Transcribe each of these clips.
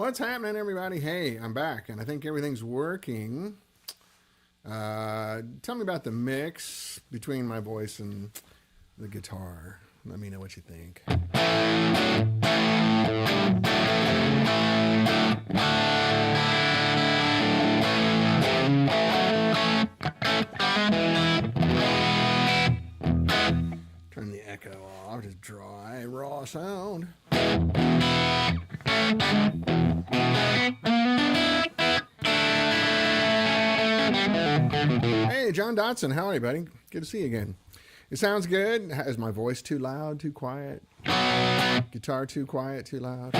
What's happening, everybody? Hey, I'm back, and I think everything's working. Tell me about the mix between my voice and the guitar. Let me know what you think. Turn the echo off, just dry, raw sound. Hey, John Dotson, how are you, buddy? Good to see you again. It sounds good. Is my voice too loud, too quiet? Guitar too quiet, too loud?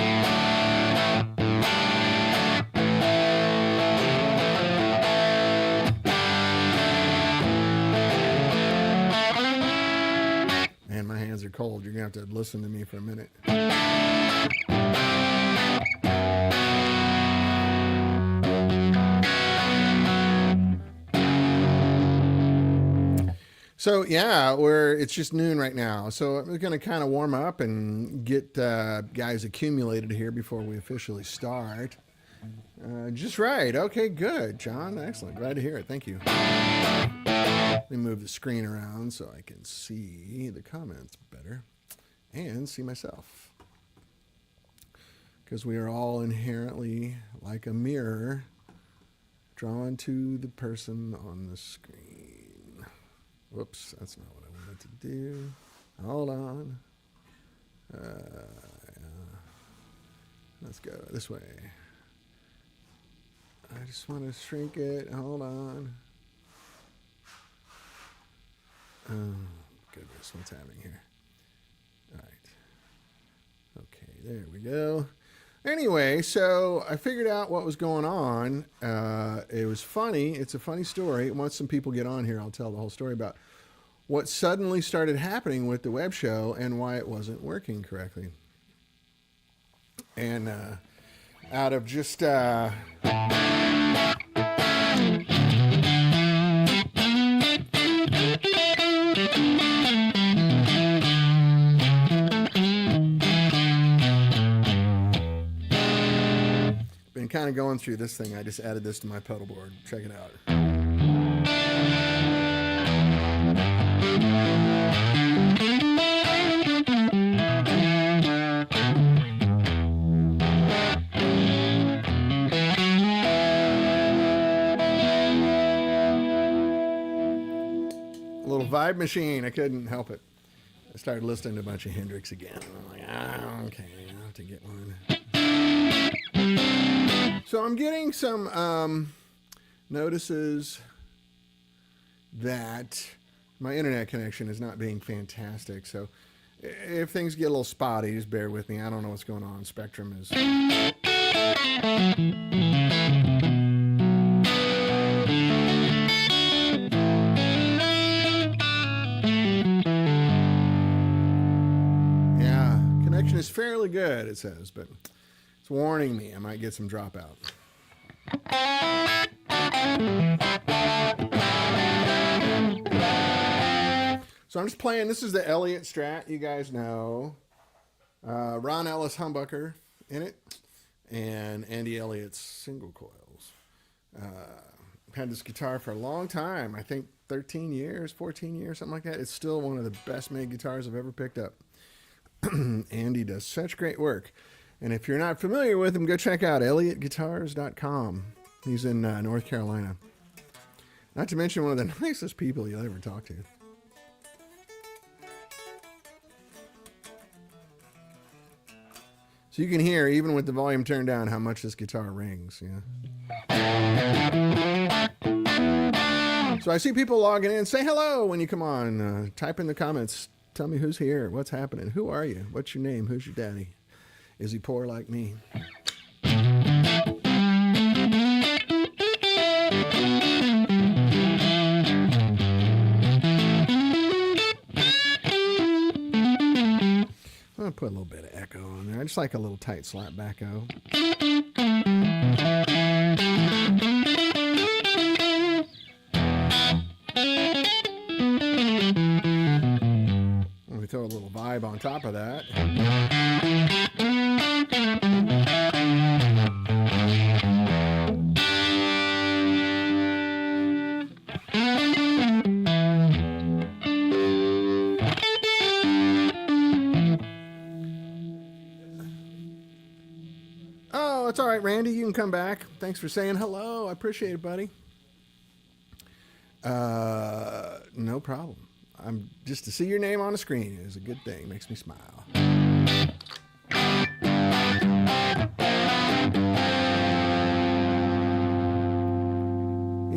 Man, my hands are cold. You're going to have to listen to me for a minute. So yeah, it's just noon right now. So we're going to kind of warm up and get guys accumulated here before we officially start. Just right. Okay, good, John. Excellent. Glad to hear it. Thank you. Let me move the screen around so I can see the comments better and see myself. Because we are all inherently like a mirror drawn to the person on the screen. Whoops, that's not what I wanted to do. Hold on. Let's go this way. I just want to shrink it. Hold on. Oh, goodness, what's happening here? All right. Okay, there we go. Anyway, so I figured out what was going on. It was funny. It's a funny story. Once some people get on here, I'll tell the whole story about what suddenly started happening with the web show and why it wasn't working correctly. And out of just... been kind of going through this thing. I just added this to my pedal board. Check it out. A little vibe machine. I couldn't help it. I started listening to a bunch of Hendrix again. I'm like, okay, I have to get one. So I'm getting some notices that my internet connection is not being fantastic. So if things get a little spotty, just bear with me. I don't know what's going on. Spectrum is... yeah, connection is fairly good, it says, but... it's warning me I might get some dropout. So I'm just playing. This is the Elliott Strat, you guys know. Ron Ellis humbucker in it. And Andy Elliott's single coils. Had this guitar for a long time. I think 13 years, 14 years, something like that. It's still one of the best made guitars I've ever picked up. Andy does such great work. And if you're not familiar with him, go check out elliottguitars.com. He's in North Carolina. Not to mention one of the nicest people you'll ever talk to. So you can hear, even with the volume turned down, how much this guitar rings. Yeah. So I see people logging in. Say hello when you come on. Type in the comments. Tell me who's here. What's happening? Who are you? What's your name? Who's your daddy? Is he poor like me? I'm going to put a little bit of echo on there. I just like a little tight slap back echo. Let me throw a little vibe on top of that. Oh, it's all right, Randy. You can come back. Thanks for saying hello. I appreciate it, buddy. No problem. I'm just to see your name on the screen is a good thing. Makes me smile. You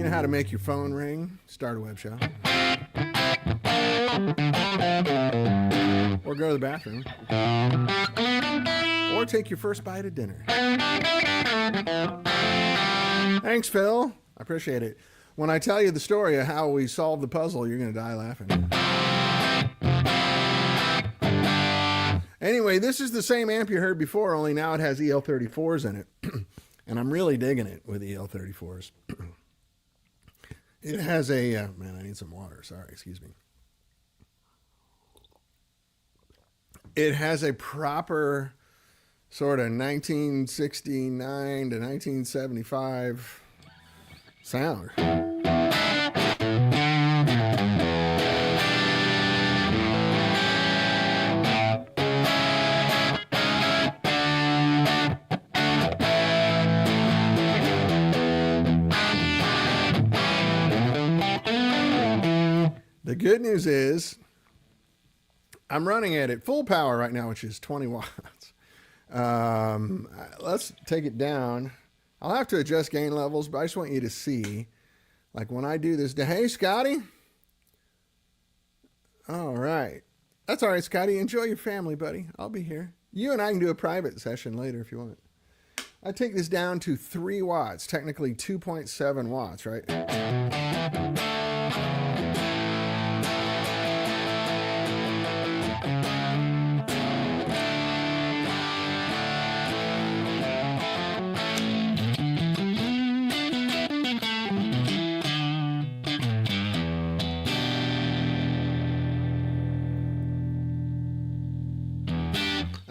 know how to make your phone ring? Start a web shop. Or go to the bathroom. Or take your first bite of dinner. Thanks, Phil. I appreciate it. When I tell you the story of how we solved the puzzle, you're going to die laughing. Anyway, this is the same amp you heard before, only now it has EL34s in it. And I'm really digging it with EL34s. It has a... man, I need some water. Sorry, excuse me. It has a proper sort of 1969 to 1975 sound. The good news is I'm running it at full power right now, which is 20 watts. Let's take it down. I'll have to adjust gain levels, but I just want you to see, like when I do this, hey, Scotty. All right. That's all right, Scotty. Enjoy your family, buddy. I'll be here. You and I can do a private session later if you want. I take this down to 3 watts, technically 2.7 watts, right?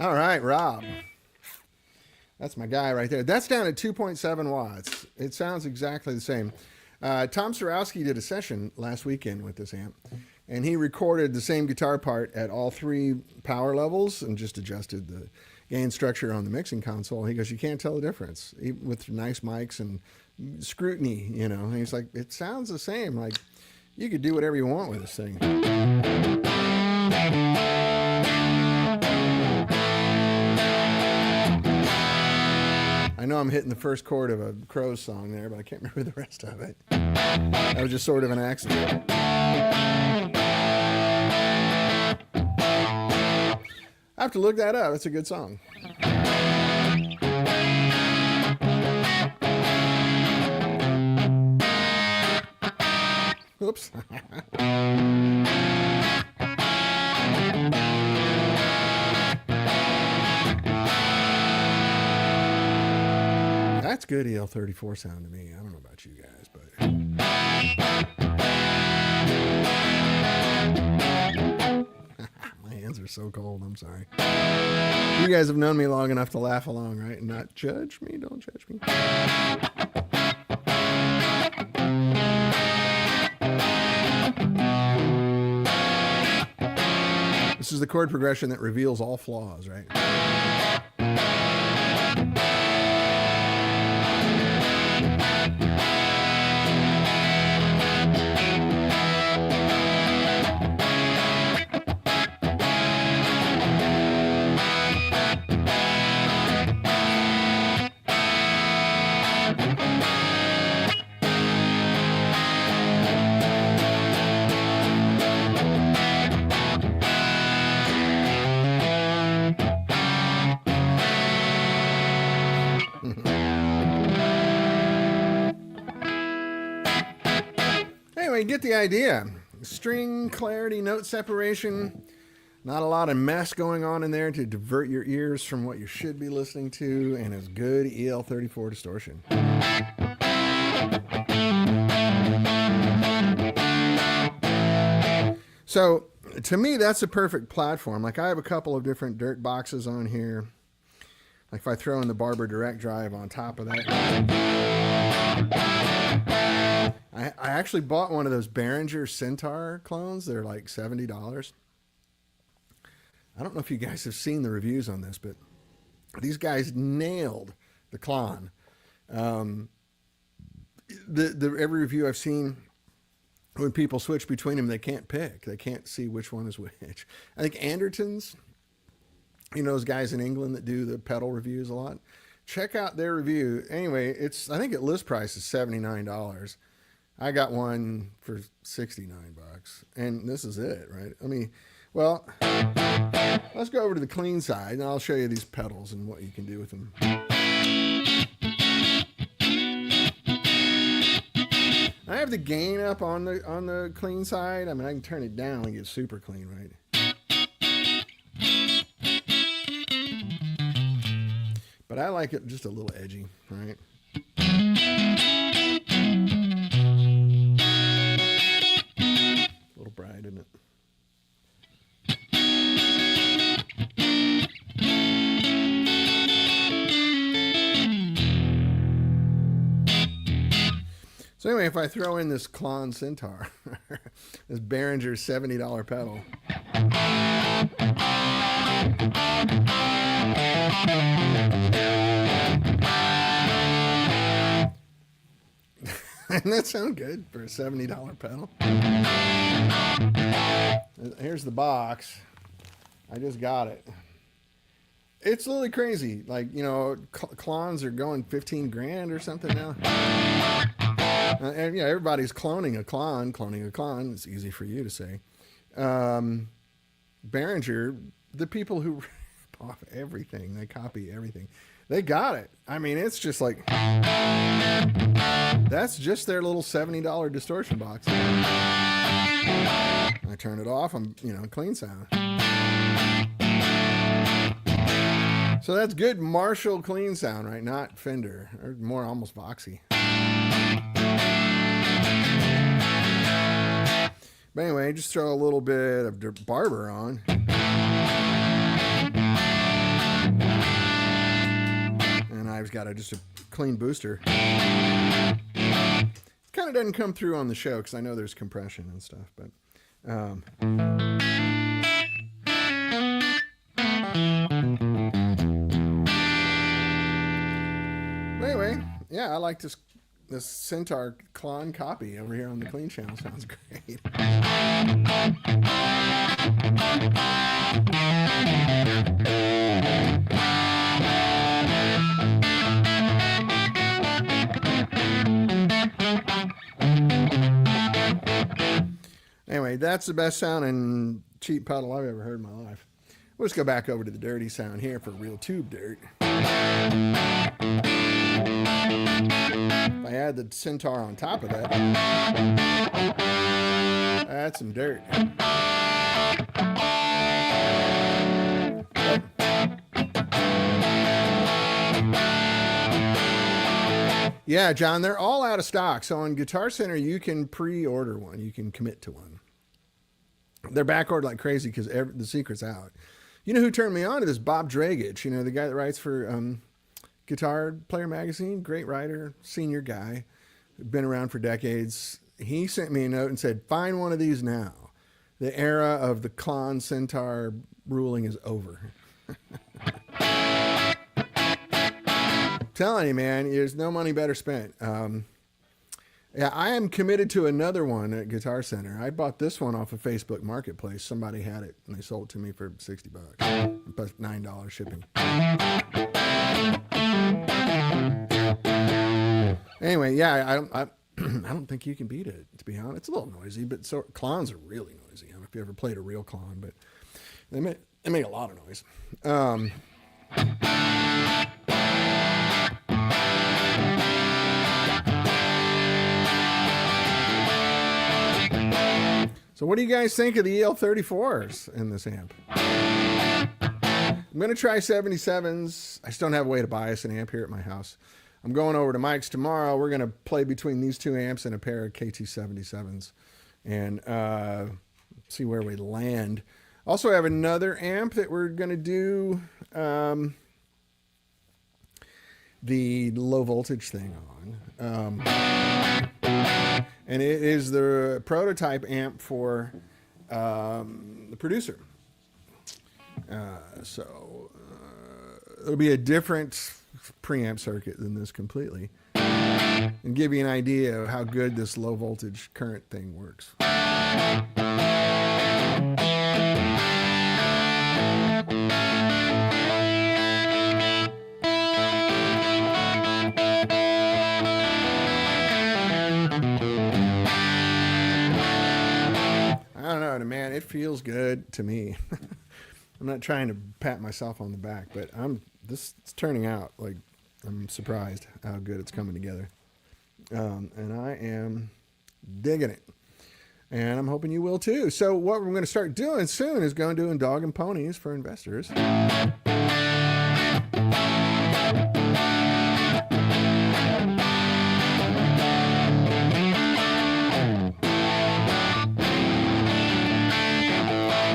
All right, Rob. That's my guy right there. That's down at 2.7 watts. It sounds exactly the same. Tom Sorowski did a session last weekend with this amp, and he recorded the same guitar part at all 3 power levels and just adjusted the gain structure on the mixing console. He goes, you can't tell the difference, even with nice mics and scrutiny, you know. And he's like, it sounds the same. Like, you could do whatever you want with this thing. I know I'm hitting the first chord of a Crows song there, but I can't remember the rest of it. That was just sort of an accident. I have to look that up. It's a good song. Oops. That's good EL34 sound to me. I don't know about you guys, but... My hands are so cold. I'm sorry. You guys have known me long enough to laugh along, right? And not judge me. Don't judge me. This is the chord progression that reveals all flaws, right? Anyway, get the idea. String clarity, note separation, not a lot of mess going on in there to divert your ears from what you should be listening to, and it's good EL34 distortion. So to me, that's a perfect platform. Like, I have a couple of different dirt boxes on here. Like if I throw in the Barber Direct Drive on top of that. I actually bought one of those Behringer Centaur clones. They're like $70. I don't know if you guys have seen the reviews on this, but these guys nailed the Klon. Every review I've seen, when people switch between them, they can't pick. They can't see which one is which. I think Anderton's, you know, those guys in England that do the pedal reviews a lot. Check out their review. Anyway, I think at list price is $79. I got one for $69, and this is it, right? I mean, well, let's go over to the clean side, and I'll show you these pedals and what you can do with them. I have the gain up on the clean side. I mean, I can turn it down and get super clean, right? But I like it just a little edgy, right? A little bright, isn't it? So anyway, if I throw in this Klon Centaur, this Behringer $70 pedal. Doesn't that sound good for a $70 pedal? Here's the box. I just got it. It's literally crazy. Like, you know, Klons are going 15 grand or something now. And yeah, everybody's cloning a clone. It's easy for you to say. Behringer, the people who rip off everything, they copy everything. They got it. I mean, it's just like, that's just their little $70 distortion box. I turn it off, I'm, you know, clean sound. So that's good Marshall clean sound, right? Not Fender, or more almost Voxy. But anyway, just throw a little bit of Barber on. And I've got just a clean booster. Kind of doesn't come through on the show because I know there's compression and stuff. But anyway, yeah, I like this Centaur Klon copy over here on the clean channel. Sounds great. Anyway, that's the best sounding cheap pedal I've ever heard in my life. Let's go back over to the dirty sound here for real tube dirt. If I add the Centaur on top of that, that's some dirt. Yeah, John, they're all out of stock. So on Guitar Center, you can pre-order one. You can commit to one. They're backordered like crazy because the secret's out. You know who turned me on to this? Bob Dragich. You know, the guy that writes for Guitar Player Magazine. Great writer, senior guy. Been around for decades. He sent me a note and said, find one of these now. The era of the Klon Centaur ruling is over. Telling you, man, there's no money better spent. Yeah, I am committed to another one at Guitar Center. I bought this one off of Facebook Marketplace. Somebody had it, and they sold it to me for $60, plus $9 shipping. Anyway, yeah, I don't think you can beat it, to be honest. It's a little noisy, but Klons are really noisy. I don't know if you ever played a real Klon, but they make a lot of noise. So what do you guys think of the EL34s in this amp? I'm going to try 77s. I just don't have a way to buy us an amp here at my house. I'm going over to Mike's tomorrow. We're going to play between these two amps and a pair of KT77s and see where we land. Also, I have another amp that we're going to do the low voltage thing on. And it is the prototype amp for the producer. So it'll be a different preamp circuit than this completely, and give you an idea of how good this low voltage current thing works. I don't know, man. It feels good to me. I'm not trying to pat myself on the back, but this is turning out like I'm surprised how good it's coming together, and I am digging it, and I'm hoping you will too. So what we're going to start doing soon is going doing dog and ponies for investors.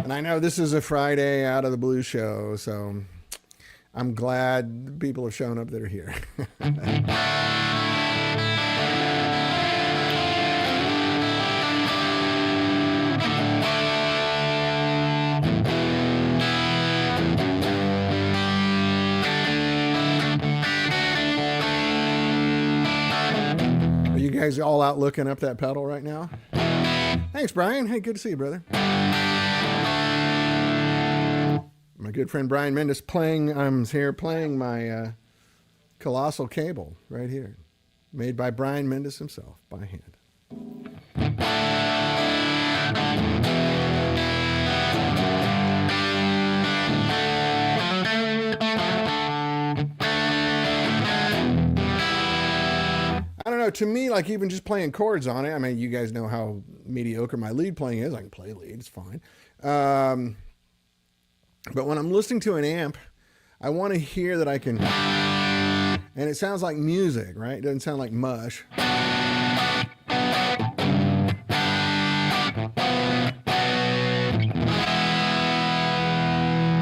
And I know this is a Friday out of the blue show, so I'm glad people have shown up that are here. Are you guys all out looking up that pedal right now? Thanks, Brian. Hey, good to see you, brother. My good friend Brian Mendes I'm here playing my Colossal Cable right here, made by Brian Mendes himself by hand. I don't know, to me, like even just playing chords on it, I mean, you guys know how mediocre my lead playing is. I can play lead, it's fine. But when I'm listening to an amp, I want to hear that I can, and it sounds like music, right? It doesn't sound like mush.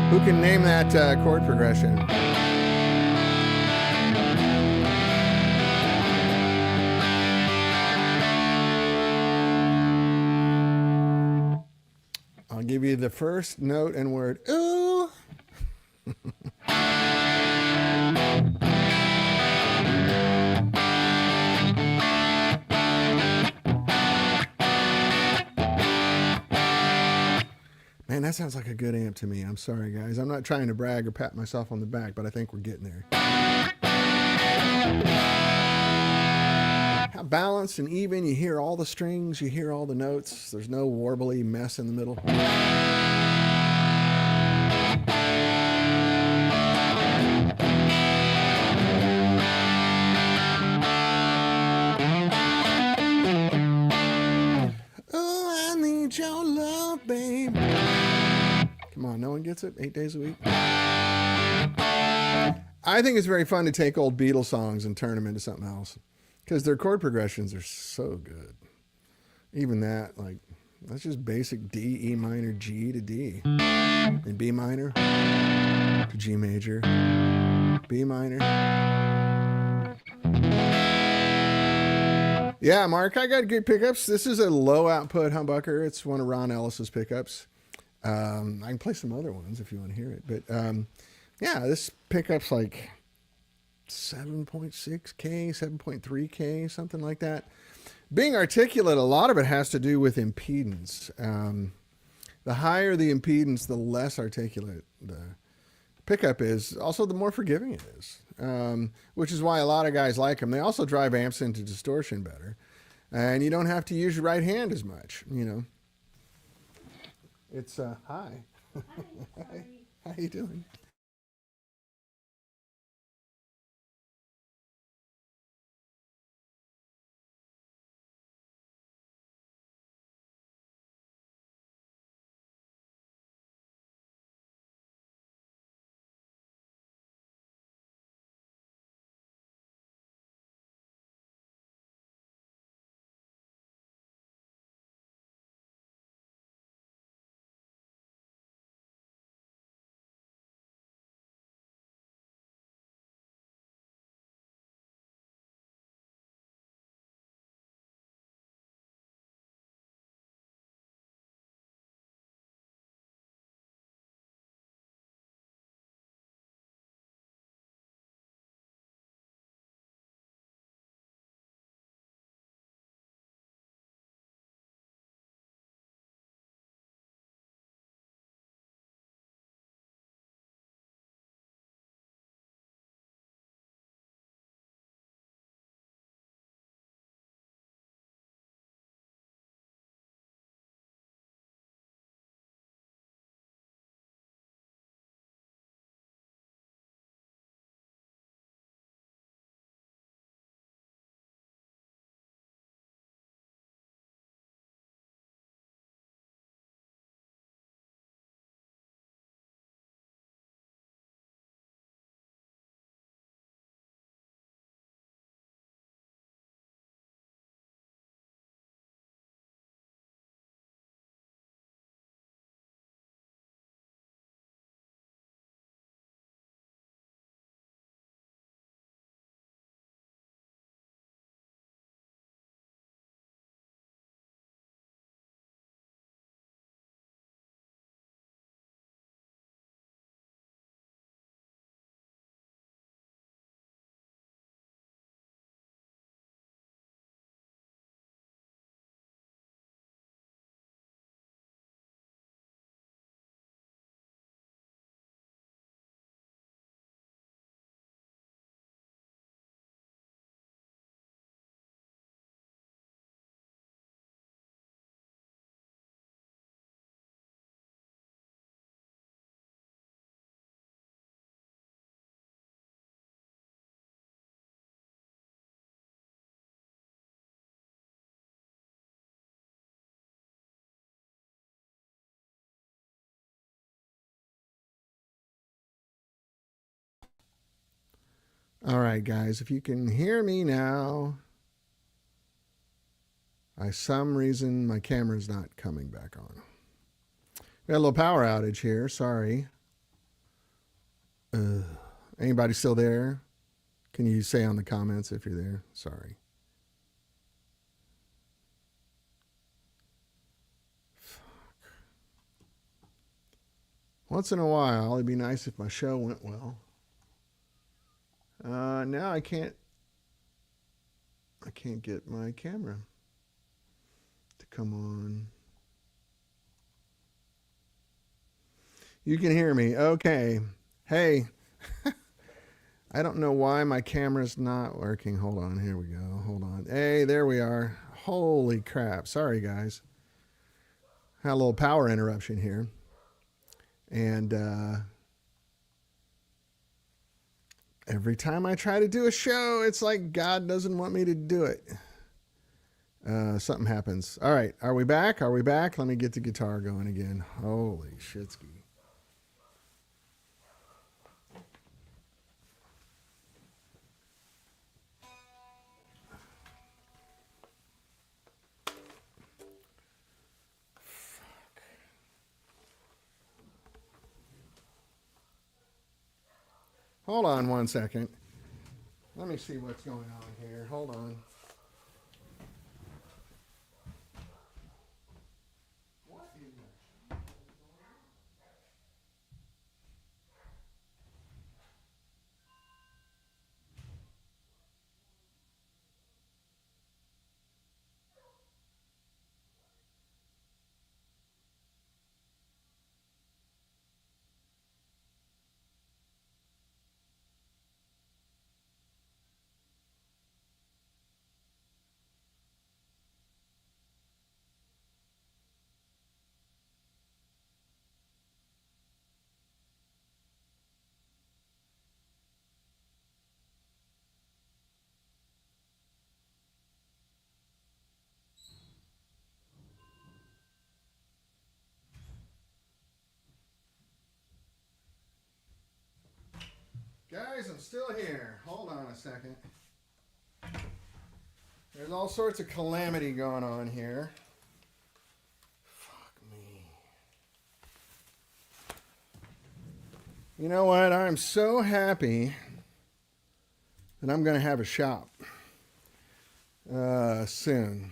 Who can name that chord progression? I'll give you the first note and word, ooh. Man, that sounds like a good amp to me. I'm sorry, guys. I'm not trying to brag or pat myself on the back, but I think we're getting there. How balanced and even. You hear all the strings. You hear all the notes. There's no warbly mess in the middle. Oh, I need your love, babe. Come on, no one gets it? 8 days a week? I think it's very fun to take old Beatles songs and turn them into something else, because their chord progressions are so good. Even that, like, that's just basic D, E minor, G to D. And B minor to G major, B minor. Yeah, Mark, I got good pickups. This is a low output humbucker. It's one of Ron Ellis's pickups. I can play some other ones if you want to hear it. But yeah, this pickup's like 7.6K, 7.3K, something like that. Being articulate, a lot of it has to do with impedance. The higher the impedance, the less articulate the pickup is. Also, the more forgiving it is, which is why a lot of guys like them. They also drive amps into distortion better. And you don't have to use your right hand as much, you know. It's, hi. Hi. How you doing? All right, guys, if you can hear me now. By some reason, my camera's not coming back on. We had a little power outage here. Sorry. Anybody still there? Can you say on the comments if you're there? Sorry. Once in a while, it'd be nice if my show went well. Now I can't get my camera to come on. You can hear me. Okay. Hey. I don't know why my camera's not working. Hold on. Here we go. Hold on. Hey, there we are. Holy crap. Sorry, guys. Had a little power interruption here. And every time I try to do a show, it's like God doesn't want me to do it. Something happens. All right. Are we back? Are we back? Let me get the guitar going again. Holy shitski. Hold on one second. Let me see what's going on here. Hold on. What in the... Guys, I'm still here. Hold on a second. There's all sorts of calamity going on here. Fuck me. You know what? I'm so happy that I'm going to have a shop soon.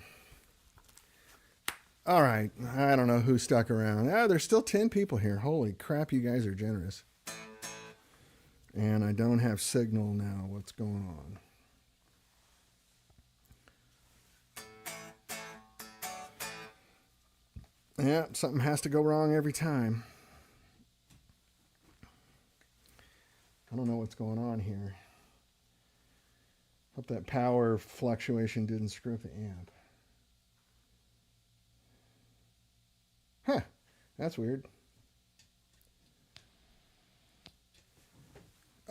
All right. I don't know who stuck around. There's still 10 people here. Holy crap, you guys are generous. And I don't have signal now. What's going on? Yeah, something has to go wrong every time. I don't know what's going on here. Hope that power fluctuation didn't screw up the amp. Huh, that's weird.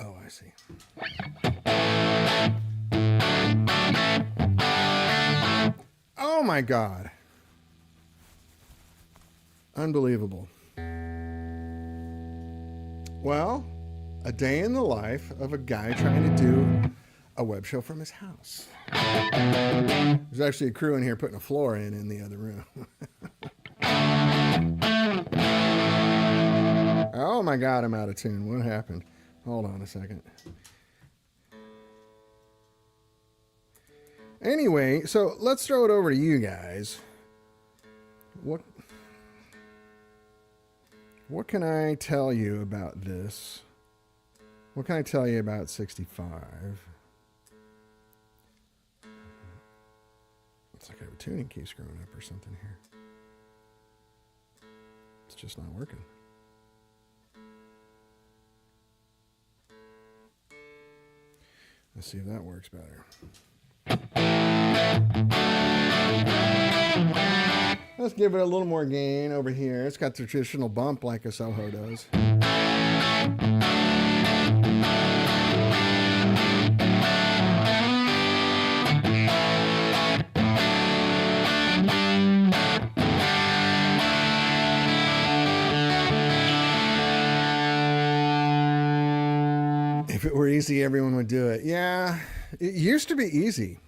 Oh, I see. Oh my God. Unbelievable. Well, a day in the life of a guy trying to do a web show from his house. There's actually a crew in here putting a floor in the other room. Oh my God, I'm out of tune. What happened? Hold on a second. Anyway, so let's throw it over to you guys. What can I tell you about this? What can I tell you about 65? It's like I have a tuning key screwing up or something here. It's just not working. Let's see if that works better. Let's give it a little more gain over here. It's got the traditional bump like a Soho does. If it were easy, everyone would do it. Yeah, it used to be easy.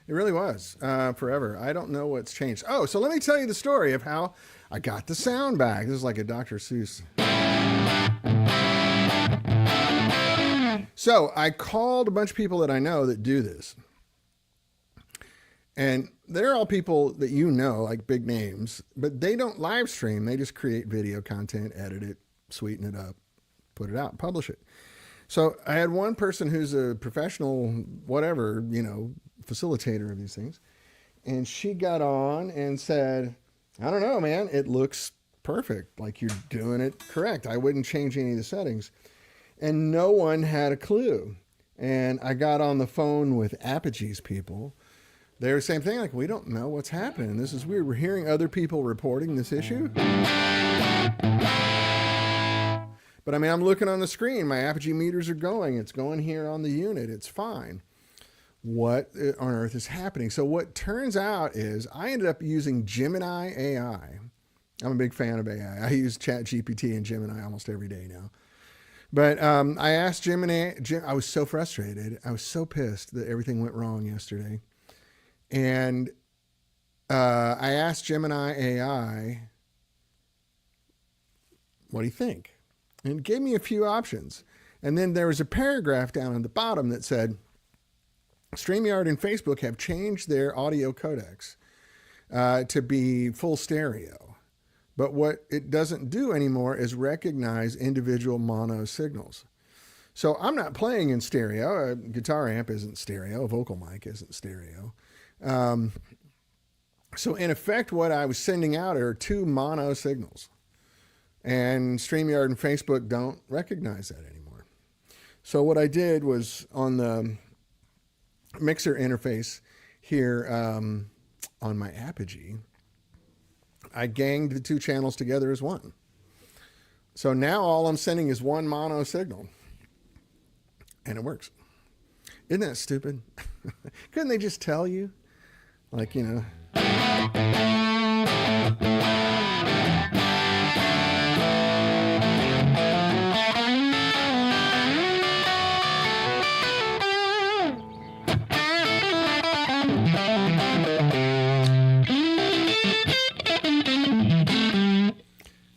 It really was forever. I don't know what's changed. Oh, so let me tell you the story of how I got the sound back. This is like a Dr. Seuss. So I called a bunch of people that I know that do this. And they're all people that you know, like big names, but they don't live stream. They just create video content, edit it, sweeten it up, put it out, publish it. So I had one person who's a professional, whatever, facilitator of these things. And she got on and said, I don't know, man, it looks perfect. Like you're doing it correct. I wouldn't change any of the settings. And no one had a clue. And I got on the phone with Apogee's people. They're the same thing, like, we don't know what's happening. This is weird. We're hearing other people reporting this issue. But I mean, I'm looking on the screen. My Apogee meters are going. It's going here on the unit. It's fine. What on earth is happening? So what turns out is I ended up using Gemini AI. I'm a big fan of AI. I use ChatGPT and Gemini almost every day now. But I asked Gemini, I was so frustrated. I was so pissed that everything went wrong yesterday. And I asked Gemini AI, what do you think? And it gave me a few options. And then there was a paragraph down at the bottom that said, StreamYard and Facebook have changed their audio codecs to be full stereo. But what it doesn't do anymore is recognize individual mono signals. So I'm not playing in stereo. A guitar amp isn't stereo. A vocal mic isn't stereo. So in effect, what I was sending out are two mono signals. And StreamYard and Facebook don't recognize that anymore. So what I did was on the mixer interface here on my Apogee, I ganged the two channels together as one. So now all I'm sending is one mono signal. And it works. Isn't that stupid? Couldn't they just tell you? Like,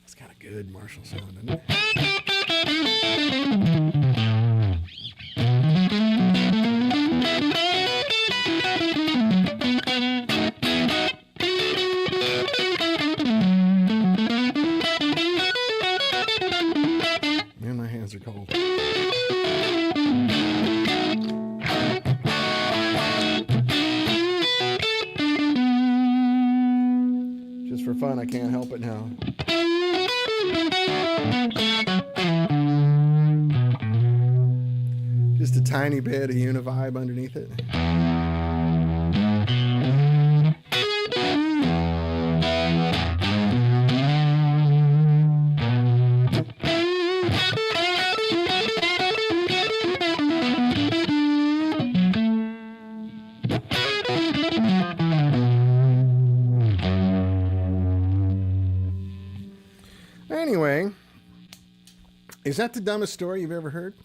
It's got a good Marshall sound, doesn't it? Man, my hands are cold. Just for fun, I can't help it now. Just a tiny bit of Univibe underneath it. Anyway, is that the dumbest story you've ever heard?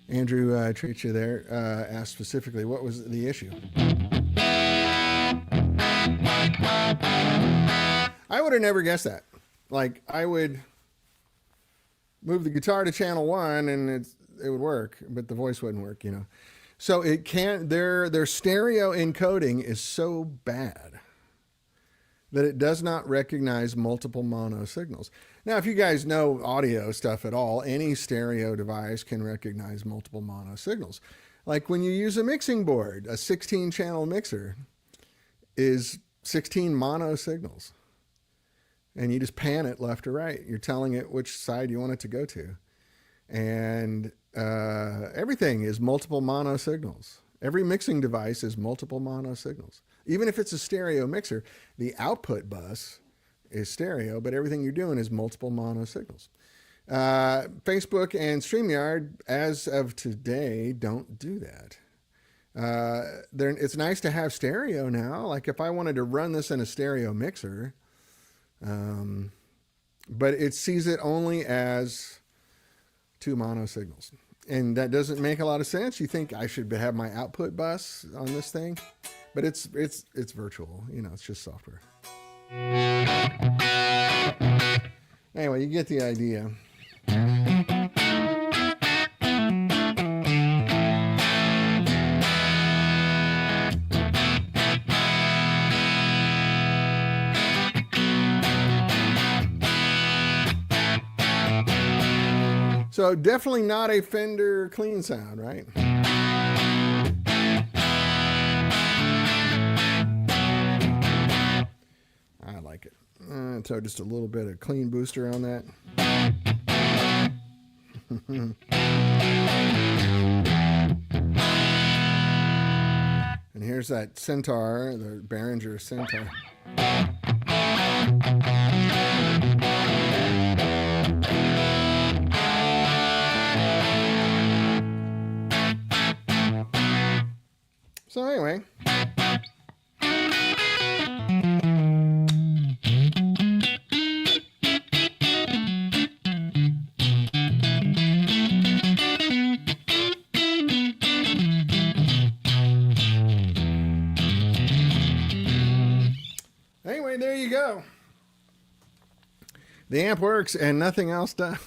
Andrew treats you there, asked specifically, what was the issue? I would have never guessed that. Like, I would move the guitar to channel 1 and it would work, but the voice wouldn't work, So it can't, their stereo encoding is so bad that it does not recognize multiple mono signals. Now, if you guys know audio stuff at all, any stereo device can recognize multiple mono signals. Like when you use a mixing board, a 16-channel mixer is 16 mono signals. And you just pan it left or right. You're telling it which side you want it to go to. And everything is multiple mono signals. Every mixing device is multiple mono signals. Even if it's a stereo mixer, the output bus is stereo, but everything you're doing is multiple mono signals. Facebook and StreamYard, as of today, don't do that. It's nice to have stereo now. Like if I wanted to run this in a stereo mixer, but it sees it only as two mono signals. And that doesn't make a lot of sense. You think I should have my output bus on this thing, but it's virtual. You know, it's just software. Anyway, you get the idea. So definitely not a Fender clean sound, right? I like it. So just a little bit of clean booster on that. And here's that Centaur, the Behringer Centaur. So anyway, there you go. The amp works and nothing else does.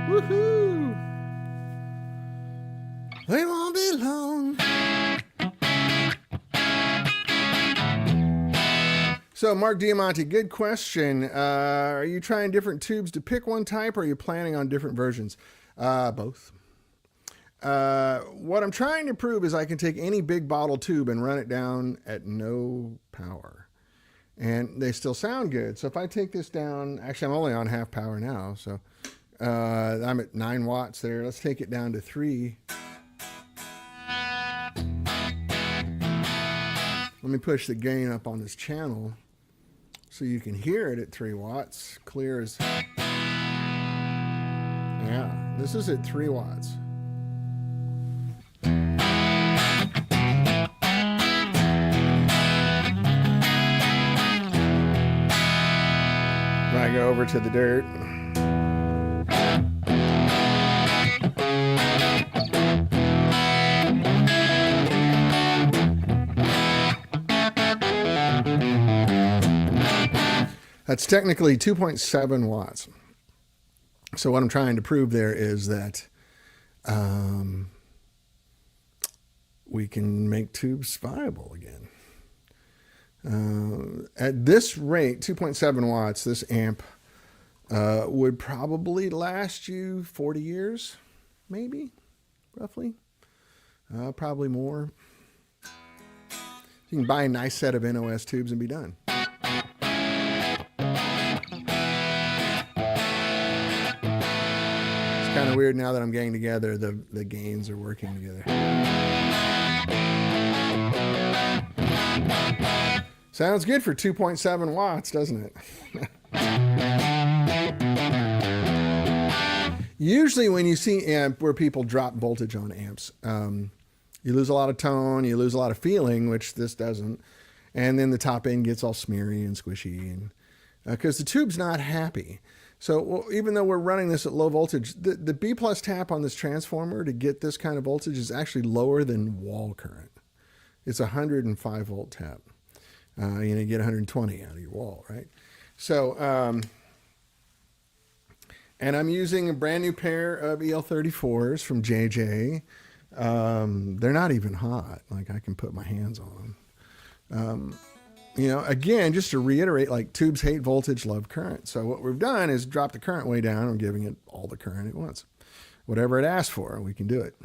Woohoo! They won't be long. So, Mark Diamante, good question. Are you trying different tubes to pick one type, or are you planning on different versions? Both. What I'm trying to prove is I can take any big bottle tube and run it down at no power, and they still sound good. So if I take this down, actually I'm only on half power now, so I'm at 9 watts there. Let's take it down to 3. Let me push the gain up on this channel so you can hear it at 3 watts. Clear as... Yeah, this is at 3 watts. When I go over to the dirt. That's technically 2.7 watts. So what I'm trying to prove there is that we can make tubes viable again. At this rate, 2.7 watts, this amp would probably last you 40 years, maybe, roughly. Probably more. You can buy a nice set of NOS tubes and be done. It's kind of weird now that I'm getting together, the gains are working together. Sounds good for 2.7 watts, doesn't it? Usually when you see amp where people drop voltage on amps, you lose a lot of tone, you lose a lot of feeling, which this doesn't. And then the top end gets all smeary and squishy, and because the tube's not happy. So even though we're running this at low voltage, the B plus tap on this transformer to get this kind of voltage is actually lower than wall current. It's a 105 volt tap. You get 120 out of your wall, right? So, and I'm using a brand new pair of EL34s from JJ. They're not even hot. Like, I can put my hands on them. Again, just to reiterate, like, tubes hate voltage, love current. So what we've done is drop the current way down and giving it all the current it wants. Whatever it asks for, we can do it.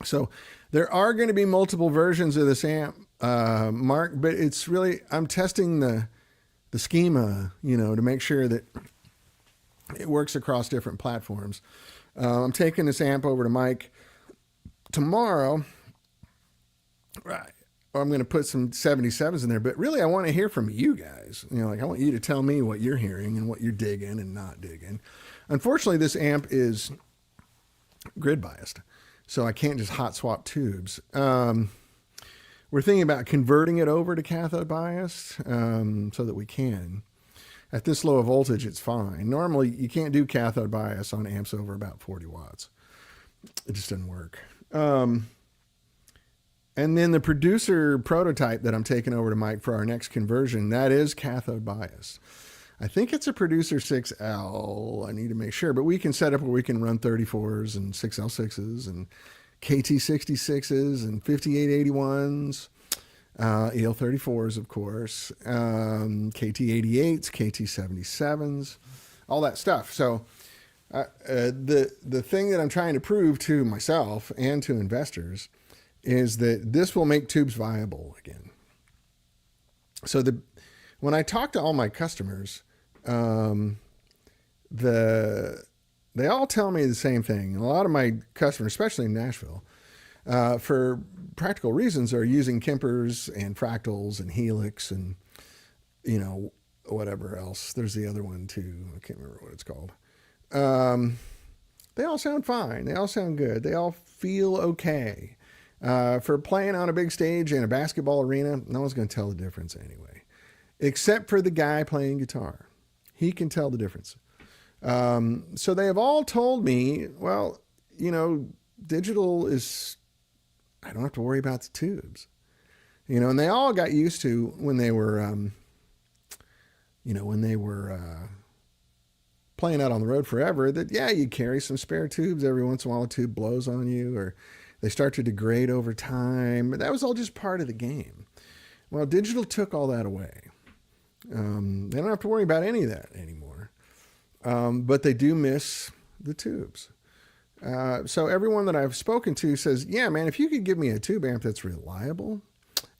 So there are going to be multiple versions of this amp, Mark, but it's really, I'm testing the schema, to make sure that it works across different platforms. I'm taking this amp over to Mike tomorrow. Right. I'm going to put some 77s in there, but really I want to hear from you guys. I want you to tell me what you're hearing and what you're digging and not digging. Unfortunately, this amp is grid biased, so I can't just hot swap tubes. We're thinking about converting it over to cathode bias so that we can. At this low a voltage, it's fine. Normally, you can't do cathode bias on amps over about 40 watts. It just doesn't work. And then the producer prototype that I'm taking over to Mike for our next conversion, that is cathode bias. I think it's a producer 6L. I need to make sure, but we can set up where we can run 34s and 6L6s and KT66s and 5881s, EL34s, of course, KT88s, KT77s, all that stuff. So the thing that I'm trying to prove to myself and to investors is that this will make tubes viable again. So when I talk to all my customers, they all tell me the same thing. And a lot of my customers, especially in Nashville, for practical reasons, are using Kempers and Fractals and Helix and, whatever else. There's the other one too. I can't remember what it's called. They all sound fine. They all sound good. They all feel okay. For playing on a big stage in a basketball arena, no one's going to tell the difference anyway, except for the guy playing guitar. He can tell the difference. So they have all told me, well, digital is, I don't have to worry about the tubes, and they all got used to when they were, playing out on the road forever that, yeah, you carry some spare tubes. Every once in a while, a tube blows on you or they start to degrade over time. That was all just part of the game. Well, digital took all that away. They don't have to worry about any of that anymore. But they do miss the tubes. So everyone that I've spoken to says, yeah, man, if you could give me a tube amp that's reliable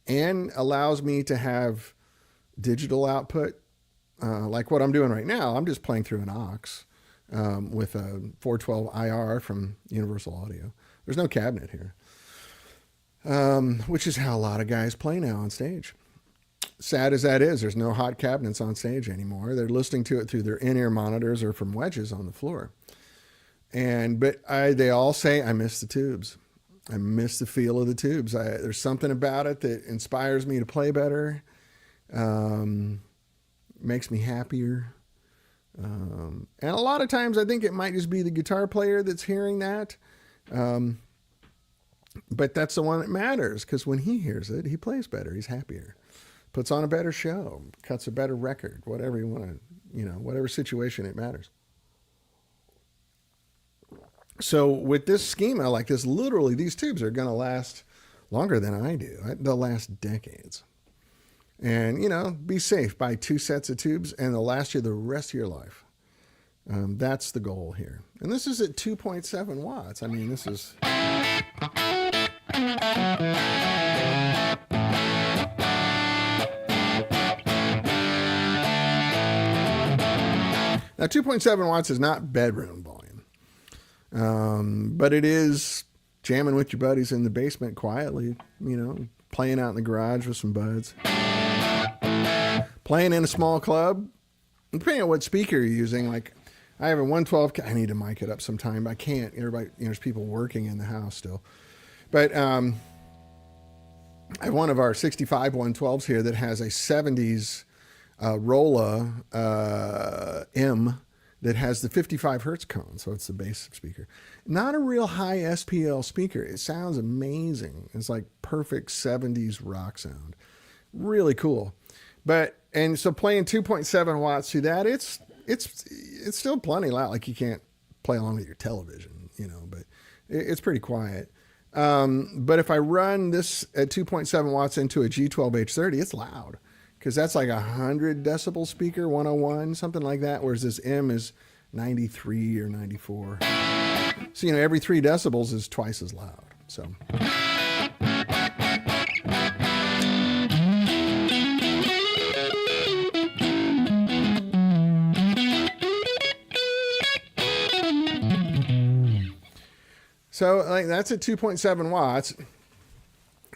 and allows me to have digital output, like what I'm doing right now, I'm just playing through an aux with a 412 IR from Universal Audio. There's no cabinet here, which is how a lot of guys play now on stage. Sad as that is, there's no hot cabinets on stage anymore. They're listening to it through their in-ear monitors or from wedges on the floor. But they all say, I miss the tubes. I miss the feel of the tubes. There's something about it that inspires me to play better, makes me happier. And a lot of times I think it might just be the guitar player that's hearing that. But that's the one that matters, because when he hears it, he plays better. He's happier, puts on a better show, cuts a better record, whatever you want to, whatever situation it matters. So with this schema like this, literally these tubes are going to last longer than I do. They'll last decades. And, be safe. Buy 2 sets of tubes and they'll last you the rest of your life. That's the goal here. And this is at 2.7 watts. I mean, this is... Now, 2.7 watts is not bedroom volume, but it is jamming with your buddies in the basement quietly, playing out in the garage with some buds, playing in a small club, depending on what speaker you're using. Like, I have a 112. I need to mic it up sometime, but I can't. Everybody, there's people working in the house still. But I have one of our 65 112s here that has a 70s Rolla M that has the 55 hertz cone, so it's the bass speaker. Not a real high SPL speaker. It sounds amazing. It's like perfect 70s rock sound. Really cool. And so playing 2.7 watts through that, it's still plenty loud. Like, you can't play along with your television, but it's pretty quiet. But if I run this at 2.7 watts into a G12H30, it's loud, because that's like 100 decibel speaker, 101, something like that, whereas this M is 93 or 94. So, every 3 decibels is twice as loud. So. So like that's at 2.7 watts.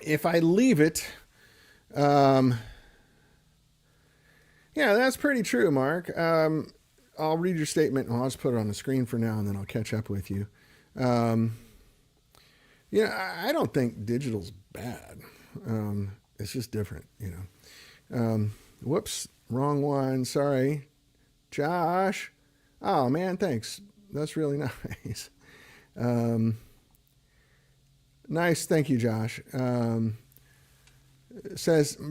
If I leave it, yeah, that's pretty true, Mark. I'll read your statement and I'll just put it on the screen for now and then I'll catch up with you. I don't think digital's bad. It's just different, whoops, wrong one. Sorry. Josh. Oh man, thanks. That's really nice. Nice. Thank you, Josh.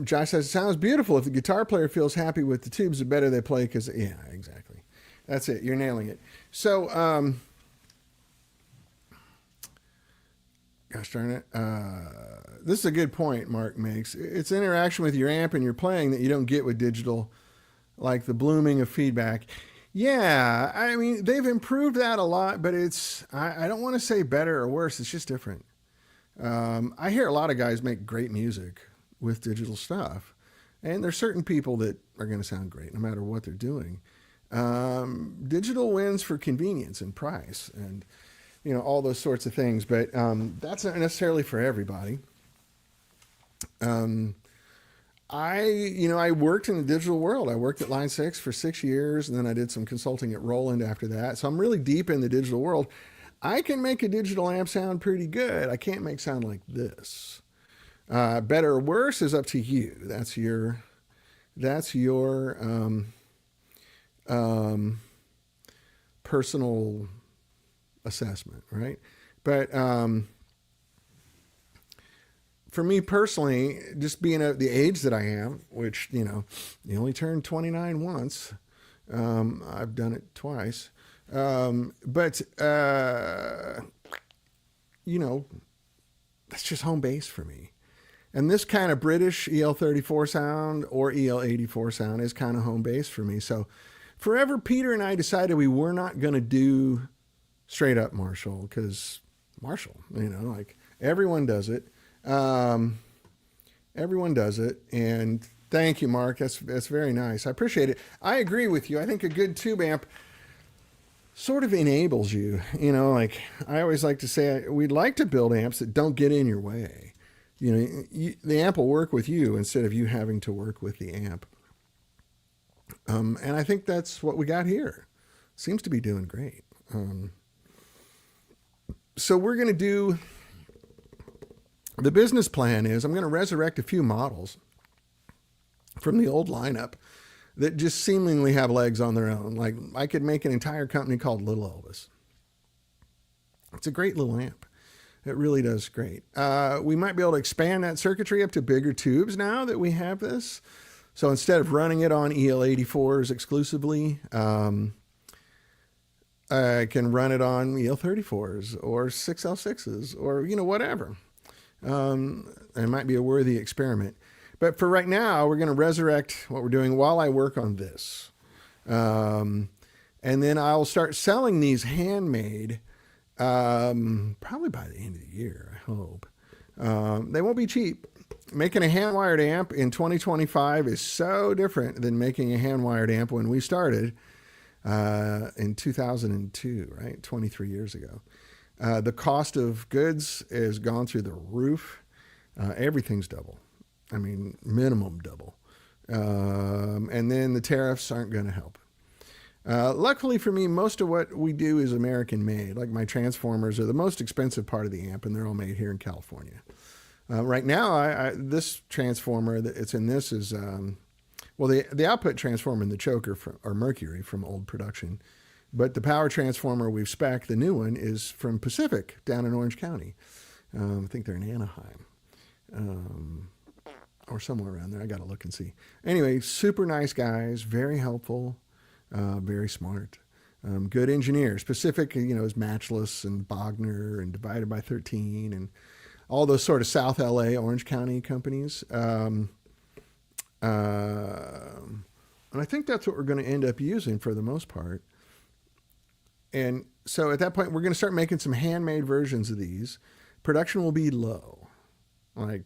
Josh says, sounds beautiful. If the guitar player feels happy with the tubes, the better they play. Cause yeah, exactly. That's it. You're nailing it. So, gosh darn it. This is a good point Mark makes. It's interaction with your amp and your playing that you don't get with digital, like the blooming of feedback. Yeah. I mean, they've improved that a lot, but I don't want to say better or worse. It's just different. I hear a lot of guys make great music with digital stuff, and there's certain people that are going to sound great no matter what they're doing. Digital wins for convenience and price and, all those sorts of things, but that's not necessarily for everybody. I worked in the digital world. I worked at Line 6 for 6 years, and then I did some consulting at Roland after that. So I'm really deep in the digital world. I can make a digital amp sound pretty good. I can't make sound like this. Better or worse is up to you. That's your personal assessment, right? But for me personally, just being at the age that I am, which, you only turn 29 once. I've done it twice. But that's just home base for me. And this kind of British EL34 sound or EL84 sound is kind of home base for me. So forever, Peter and I decided we were not going to do straight up Marshall because Marshall, like everyone does it. Everyone does it. And thank you, Mark. That's very nice. I appreciate it. I agree with you. I think a good tube amp sort of enables you, like I always like to say, we'd like to build amps that don't get in your way. The amp will work with you instead of you having to work with the amp. And I think that's what we got here. Seems to be doing great. So we're going to do, the business plan is I'm going to resurrect a few models from the old lineup that just seemingly have legs on their own. Like I could make an entire company called Little Elvis. It's a great little amp. It really does great. We might be able to expand that circuitry up to bigger tubes now that we have this. So instead of running it on EL84s exclusively, I can run it on EL34s or 6L6s or, whatever. It might be a worthy experiment. But for right now, we're going to resurrect what we're doing while I work on this. And then I'll start selling these handmade probably by the end of the year, I hope. They won't be cheap. Making a hand-wired amp in 2025 is so different than making a hand-wired amp when we started in 2002, right? 23 years ago. The cost of goods has gone through the roof. Everything's double. I mean, minimum double. And then the tariffs aren't going to help. Luckily for me, most of what we do is American made. Like my transformers are the most expensive part of the amp, and they're all made here in California. Right now, this transformer that it's in this is, the output transformer and the choker are Mercury from old production. But the power transformer we've spec'd, the new one, is from Pacific down in Orange County. I think they're in Anaheim. Or somewhere around there. I got to look and see. Anyway, super nice guys, very helpful, very smart, good engineers. Pacific, is Matchless and Bogner and Divided by 13 and all those sort of South LA, Orange County companies. And I think that's what we're going to end up using for the most part. And so at that point, we're going to start making some handmade versions of these Production will be low, like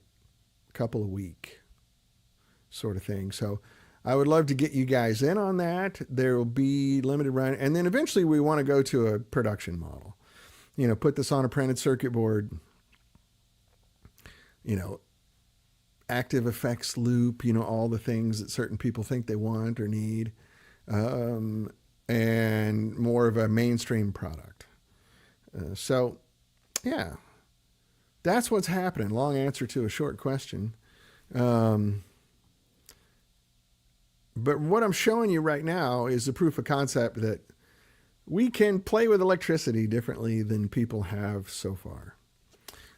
a couple a week sort of thing. So I would love to get you guys in on that. There will be limited run. And then eventually we want to go to a production model. Put this on a printed circuit board, active effects loop, all the things that certain people think they want or need, and more of a mainstream product. So, yeah, that's what's happening. Long answer to a short question. But what I'm showing you right now is the proof of concept that we can play with electricity differently than people have so far.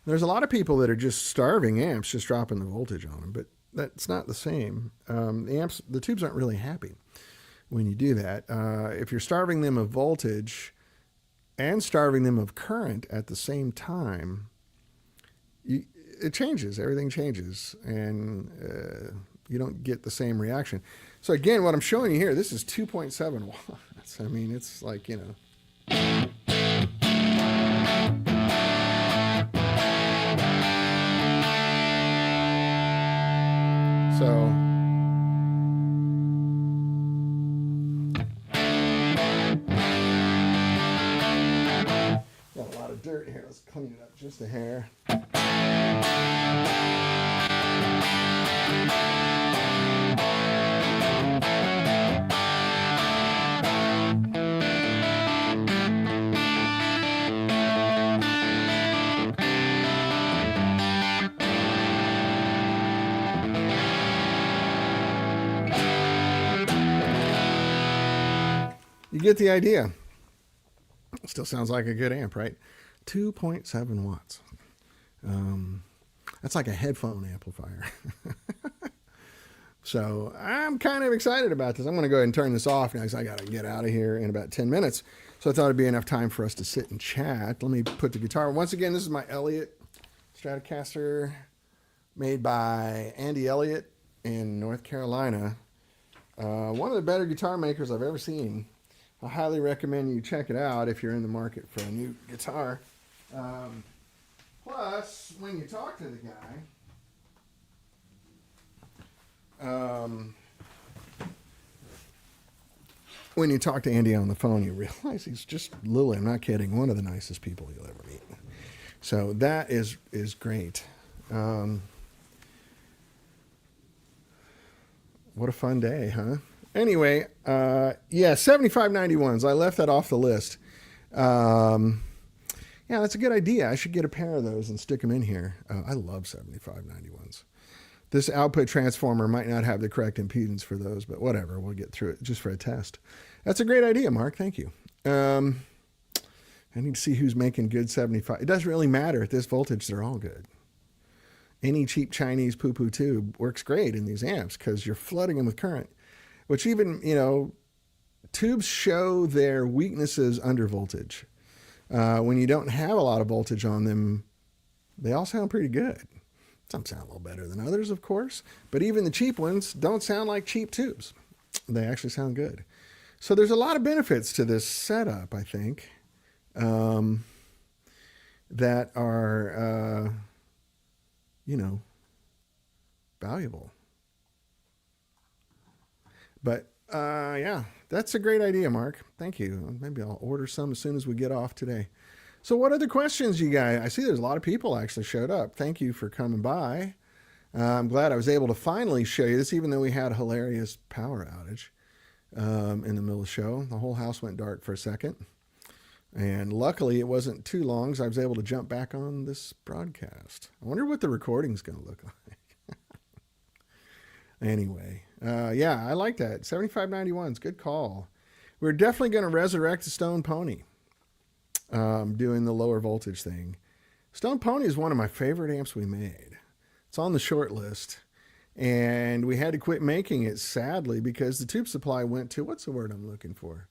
There's a lot of people that are just starving amps, just dropping the voltage on them, but that's not the same. The tubes aren't really happy when you do that. If you're starving them of voltage and starving them of current at the same time, it changes. Everything changes, and you don't get the same reaction. So again, what I'm showing you here, this is 2.7 watts. I mean, it's like, So got a lot of dirt here. Let's clean it up just a hair. You get the idea. Still sounds like a good amp, right? 2.7 watts. That's like a headphone amplifier. So I'm kind of excited about this. I'm going to go ahead and turn this off now because I got to get out of here in about 10 minutes. So I thought it'd be enough time for us to sit and chat. Let me put the guitar. Once again, this is my Elliott Stratocaster made by Andy Elliott in North Carolina. One of the better guitar makers I've ever seen. I highly recommend you check it out if you're in the market for a new guitar. Plus, when you talk to the guy, when you talk to Andy on the phone, you realize he's just literally, I'm not kidding, one of the nicest people you'll ever meet. So that is great. What a fun day, huh? Anyway, yeah, 7591s. I left that off the list. Yeah, that's a good idea. I should get a pair of those and stick them in here. I love 7591s. This output transformer might not have the correct impedance for those, but whatever. We'll get through it just for a test. That's a great idea, Mark. Thank you. I need to see who's making good 75. It doesn't really matter at this voltage. They're all good. Any cheap Chinese poo-poo tube works great in these amps because you're flooding them with current. Which even, tubes show their weaknesses under voltage. When you don't have a lot of voltage on them, they all sound pretty good. Some sound a little better than others, of course. But even the cheap ones don't sound like cheap tubes. They actually sound good. So there's a lot of benefits to this setup, I think, that are, valuable. But, yeah, that's a great idea, Mark. Thank you. Maybe I'll order some as soon as we get off today. So what other questions you guys? I see there's a lot of people actually showed up. Thank you for coming by. I'm glad I was able to finally show you this, even though we had a hilarious power outage in the middle of the show. The whole house went dark for a second. And luckily, it wasn't too long, so I was able to jump back on this broadcast. I wonder what the recording's going to look like. Anyway, yeah, I like that. 7591s, good call. We're definitely going to resurrect the Stone Pony, doing the lower voltage thing. Stone Pony is one of my favorite amps we made. It's on the short list, and we had to quit making it, sadly, because the tube supply went to, what's the word I'm looking for?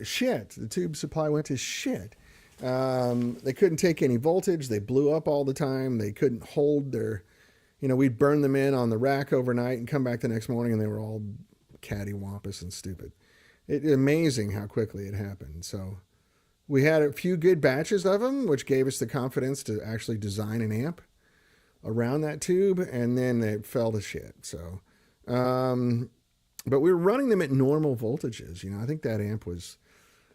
Shit. The tube supply went to shit. They couldn't take any voltage. They blew up all the time. They couldn't hold their... we'd burn them in on the rack overnight and come back the next morning and they were all cattywampus and stupid. It's amazing how quickly it happened. So We had a few good batches of them, which gave us the confidence to actually design an amp around that tube, and then it fell to shit. So, but we were running them at normal voltages. You know, I think that amp was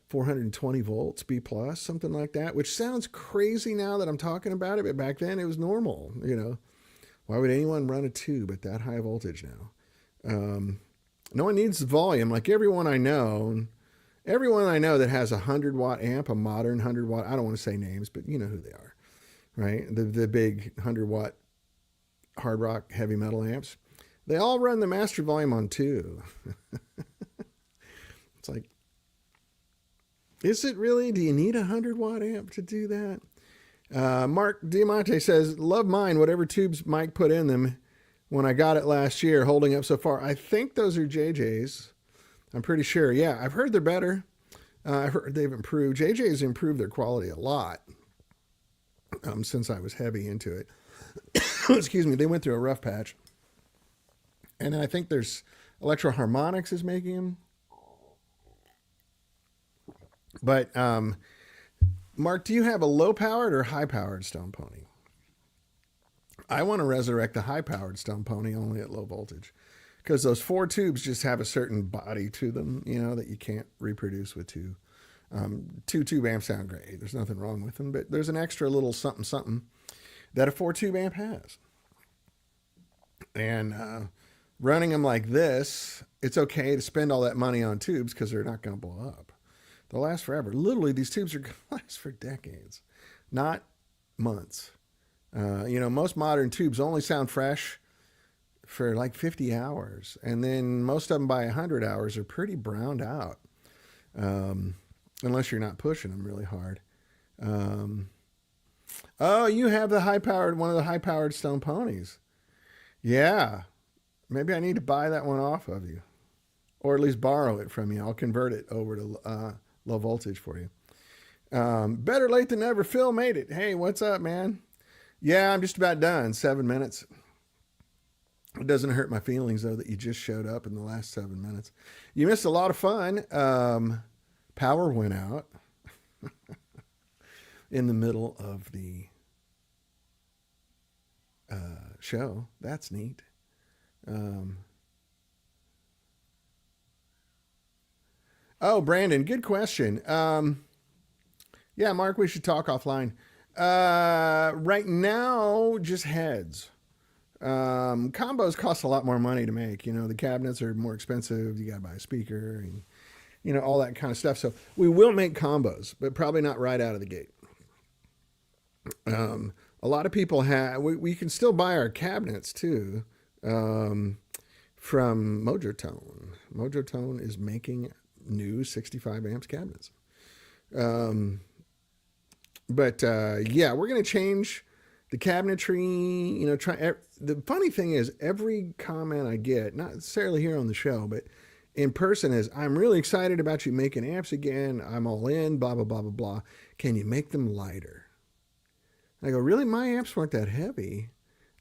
420 volts, B plus, something like that, which sounds crazy now that I'm talking about it, but back then it was normal. You know, why would anyone run a tube at that high voltage now? No one needs the volume. Like everyone I know that has a 100-watt amp, a modern 100-watt, I don't want to say names, but you know who they are, right? The big 100-watt hard rock heavy metal amps. They all run the master volume on 2. It's like, is it really? Do you need a 100-watt amp to do that? Mark Diamante says, love mine, whatever tubes Mike put in them when I got it last year, holding up so far. I think those are JJ's. I'm pretty sure. Yeah, I've heard they're better. I've heard they've improved. JJ's improved their quality a lot since I was heavy into it. Excuse me. They went through a rough patch. And then I think there's Electro Harmonics is making them. But Mark, do you have a low-powered or high-powered Stone Pony? I want to resurrect the high-powered Stone Pony only at low voltage. Because those 4 tubes just have a certain body to them, you know, that you can't reproduce with 2. 2-tube amps sound great. There's nothing wrong with them. But there's an extra little something that a 4-tube amp has. And running them like this, it's okay to spend all that money on tubes because they're not going to blow up. They'll last forever. Literally, these tubes are going to last for decades, not months. You know, most modern tubes only sound fresh for like 50 hours. And then most of them by 100 hours are pretty browned out. Unless you're not pushing them really hard. Oh, you have the one of the high-powered Stone Ponies. Yeah. Maybe I need to buy that one off of you. Or at least borrow it from you. I'll convert it over to low voltage for you. Better late than never. Phil made it. Hey, what's up, man? Yeah, I'm just about done. 7 minutes. It doesn't hurt my feelings, though, that you just showed up in the last 7 minutes. You missed a lot of fun. Power went out in the middle of the show. That's neat. Oh, Brandon, good question. Yeah, Mark, we should talk offline. Right now, just heads. Combos cost a lot more money to make. You know, the cabinets are more expensive. You got to buy a speaker and, you know, all that kind of stuff. So we will make combos, but probably not right out of the gate. A lot of people have, we can still buy our cabinets too, from Mojotone. Mojotone is making new 65 amps cabinets. But yeah, we're going to change the cabinetry, you know, the funny thing is every comment I get, not necessarily here on the show, but in person is, I'm really excited about you making amps again. I'm all in, blah, blah, blah, blah, blah. Can you make them lighter? I go, really? My amps weren't that heavy.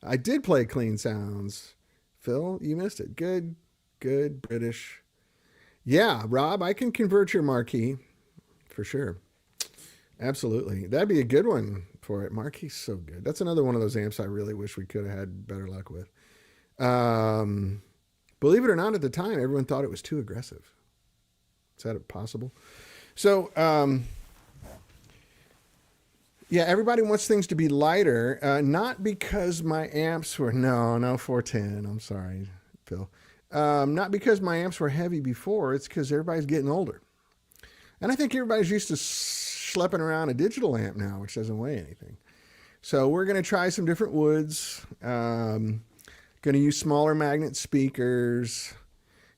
I did play clean sounds. Phil, you missed it. Good, British. Yeah, Rob, I can convert your marquee for sure. Absolutely. That'd be a good one for it. Marquee's so good. That's another one of those amps I really wish we could have had better luck with. Believe it or not, at the time, everyone thought it was too aggressive. Is that possible? So, yeah, everybody wants things to be lighter. Not because my amps were, no, 410. I'm sorry, Phil. Not because my amps were heavy before. It's because everybody's getting older. And I think everybody's used to schlepping around a digital amp now, which doesn't weigh anything. So we're going to try some different woods. Going to use smaller magnet speakers,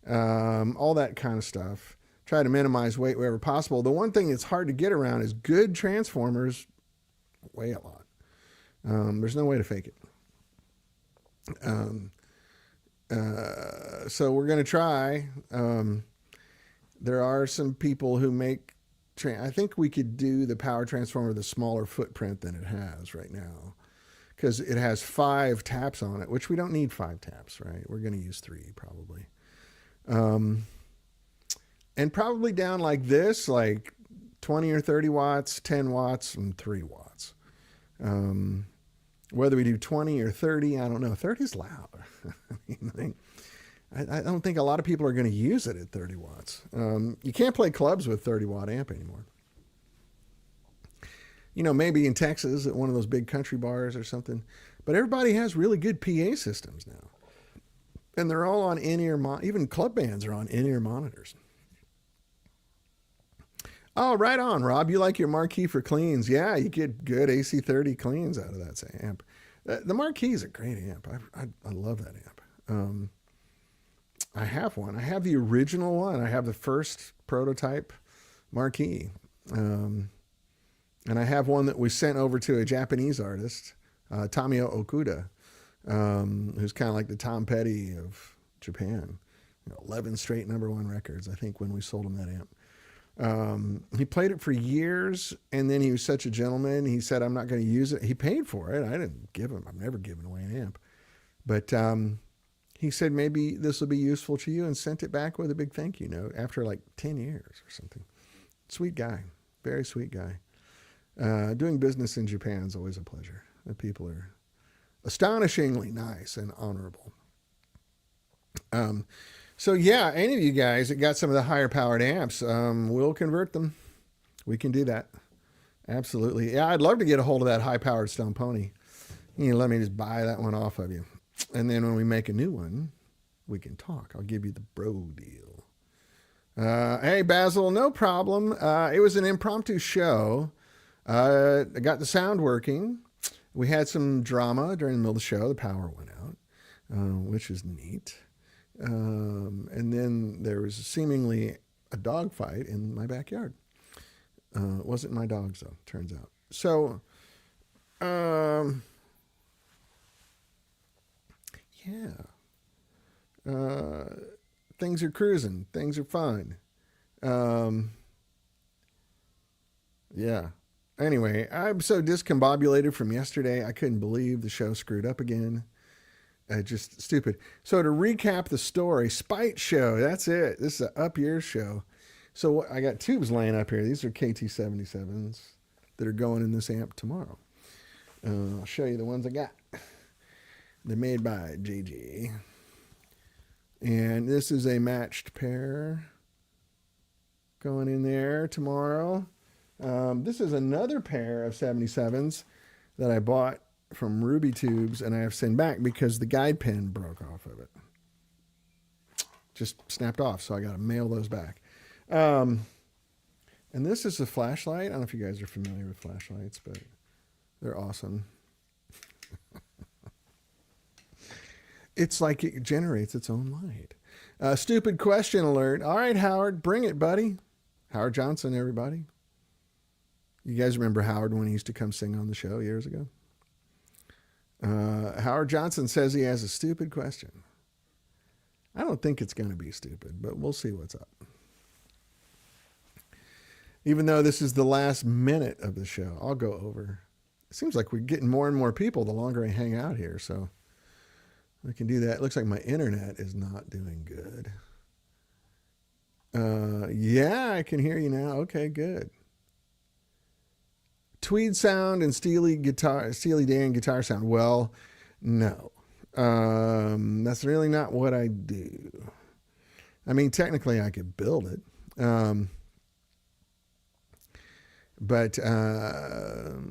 all that kind of stuff. Try to minimize weight wherever possible. The one thing that's hard to get around is good transformers weigh a lot. There's no way to fake it. So we're going to try. There are some people who make, I think we could do the power transformer with a smaller footprint than it has right now, because it has 5 taps on it, which we don't need 5 taps, right? We're going to use 3 probably. And probably down like this, like 20 or 30 watts, 10 watts, and 3 watts. Whether we do 20 or 30, I don't know. 30 is loud. I don't think a lot of people are going to use it at 30 watts. You can't play clubs with 30 watt amp anymore. Maybe in Texas at one of those big country bars or something. But everybody has really good PA systems now. And they're all on in-ear, even club bands are on in-ear monitors. Oh, right on, Rob. You like your Marquee for cleans. Yeah, you get good AC30 cleans out of that amp. The Marquee is a great amp. I love that amp. I have one. I have the original one. I have the first prototype Marquee. And I have one that was sent over to a Japanese artist, Tamio Okuda, who's kind of like the Tom Petty of Japan. 11 straight #1 records, I think, when we sold him that amp. He played it for years, and then he was such a gentleman. He said, I'm not going to use it. He paid for it. I didn't give him. I've never given away an amp. But he said, maybe this will be useful to you, and sent it back with a big thank you note after like 10 years or something. Sweet guy. Very sweet guy. Doing business in Japan is always a pleasure. The people are astonishingly nice and honorable. So yeah, any of you guys that got some of the higher powered amps, we'll convert them. We can do that. Absolutely. Yeah, I'd love to get a hold of that high powered Stone Pony. Let me just buy that one off of you. And then when we make a new one, we can talk. I'll give you the bro deal. Hey, Basil, no problem. It was an impromptu show. I got the sound working. We had some drama during the middle of the show. The power went out, which is neat. And then there was seemingly a dog fight in my backyard. It wasn't my dogs, though, turns out. So, yeah. Things are cruising. Things are fine. Yeah. Anyway, I'm so discombobulated from yesterday. I couldn't believe the show screwed up again. Just stupid. So to recap the story, Spite Show, that's it. This is an up year show. So I got tubes laying up here. These are KT77s that are going in this amp tomorrow. I'll show you the ones I got. They're made by JJ. And this is a matched pair going in there tomorrow. This is another pair of 77s that I bought from Ruby Tubes, and I have sent back because the guide pin broke off of it. Just snapped off, so I got to mail those back. And this is a flashlight. I don't know if you guys are familiar with flashlights, but they're awesome. It's like it generates its own light. Stupid question alert. All right, Howard, bring it, buddy. Howard Johnson, everybody. You guys remember Howard when he used to come sing on the show years ago? Howard Johnson says he has a stupid question. I don't think it's going to be stupid, but we'll see what's up. Even though this is the last minute of the show, I'll go over. It seems like we're getting more and more people the longer I hang out here, so we can do that. It looks like my internet is not doing good. Yeah, I can hear you now. Okay, good. Tweed sound and Steely Dan guitar sound. Well, no. That's really not what I do. I mean, technically I could build it. But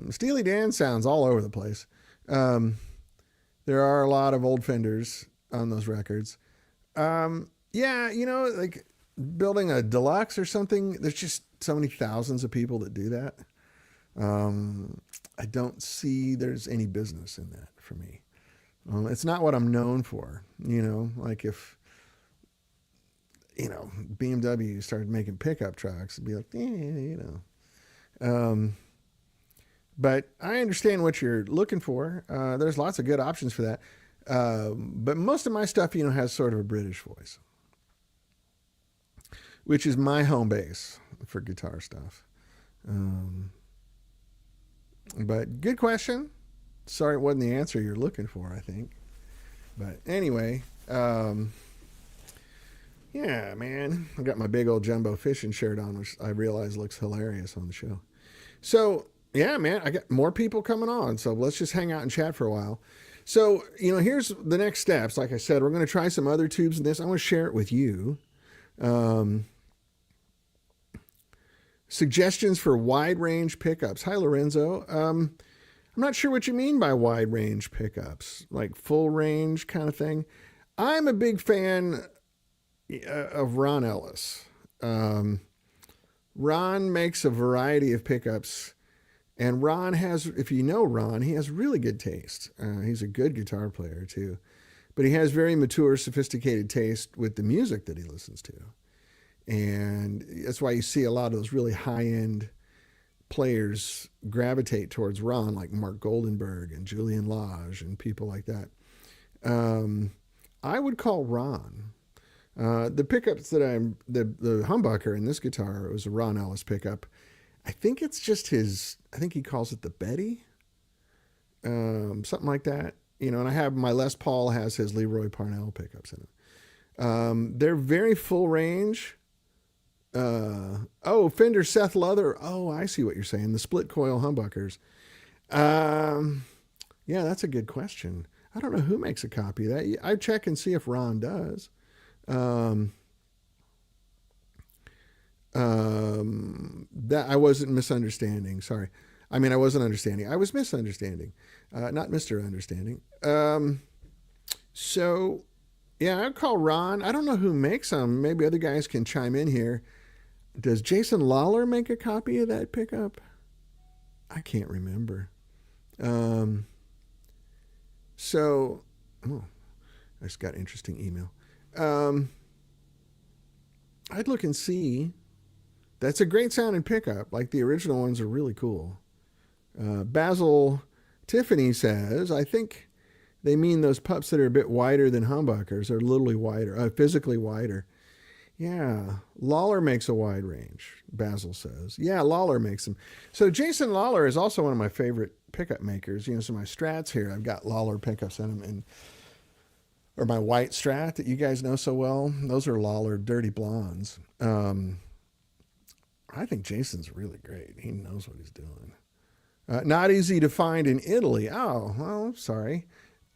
Steely Dan sounds all over the place. There are a lot of old Fenders on those records. Yeah, like building a deluxe or something, there's just so many thousands of people that do that. I don't see there's any business in that for me. It's not what I'm known for, like if, BMW started making pickup trucks, it'd be like, but I understand what you're looking for. There's lots of good options for that. But most of my stuff, has sort of a British voice, which is my home base for guitar stuff. But good question. Sorry it wasn't the answer you're looking for, I think. But anyway, Yeah, man. I got my big old jumbo fishing shirt on, which I realize looks hilarious on the show. So, yeah, man, I got more people coming on. So let's just hang out and chat for a while. So, here's the next steps. Like I said, we're going to try some other tubes in this. I want to share it with you. Um, Suggestions for wide range pickups. Hi, Lorenzo. I'm not sure what you mean by wide range pickups, like full range kind of thing. I'm a big fan of Ron Ellis. Um, Ron makes a variety of pickups, and Ron has, if you know Ron, he has really good taste. He's a good guitar player too, but he has very mature, sophisticated taste with the music that he listens to. And that's why you see a lot of those really high end players gravitate towards Ron, like Mark Goldenberg and Julian Lage and people like that. I would call Ron. The pickups that the humbucker in this guitar, it was a Ron Ellis pickup. I think it's just his, I think he calls it the Betty, something like that. And I have my Les Paul has his Leroy Parnell pickups in it. They're very full range. Fender Seth Leather. Oh, I see what you're saying. The split coil humbuckers. Yeah, that's a good question. I don't know who makes a copy of that. I check and see if Ron does. That I wasn't misunderstanding. Sorry. I mean, I wasn't understanding. I was misunderstanding. Not Mr. Understanding. So, yeah, I'd call Ron. I don't know who makes them. Maybe other guys can chime in here. Does Jason Lawler make a copy of that pickup? I can't remember. So, I just got an interesting email. I'd look and see. That's a great sounding pickup. Like the original ones are really cool. Basil Tiffany says, I think they mean those pups that are a bit wider than humbuckers. They're literally wider, physically wider. Yeah, Lawler makes a wide range, Basil says. Yeah, Lawler makes them. So Jason Lawler is also one of my favorite pickup makers. So my Strats here, I've got Lawler pickups in them. Or my white Strat that you guys know so well, those are Lawler Dirty Blondes. I think Jason's really great. He knows what he's doing. Not easy to find in Italy. Oh, well, sorry.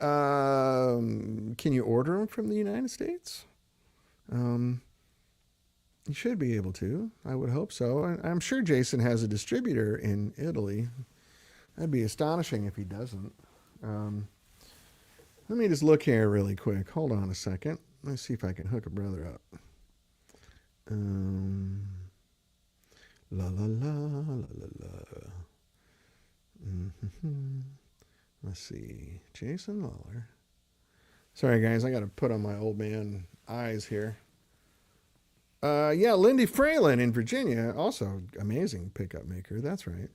Can you order them from the United States? You should be able to. I would hope so. I'm sure Jason has a distributor in Italy. That'd be astonishing if he doesn't. Let me just look here really quick. Hold on a second. Let's see if I can hook a brother up. La la la la la la. Mm-hmm. Let's see. Jason Lawler. Sorry, guys. I got to put on my old man eyes here. Yeah, Lindy Fralin in Virginia. Also amazing pickup maker. That's right.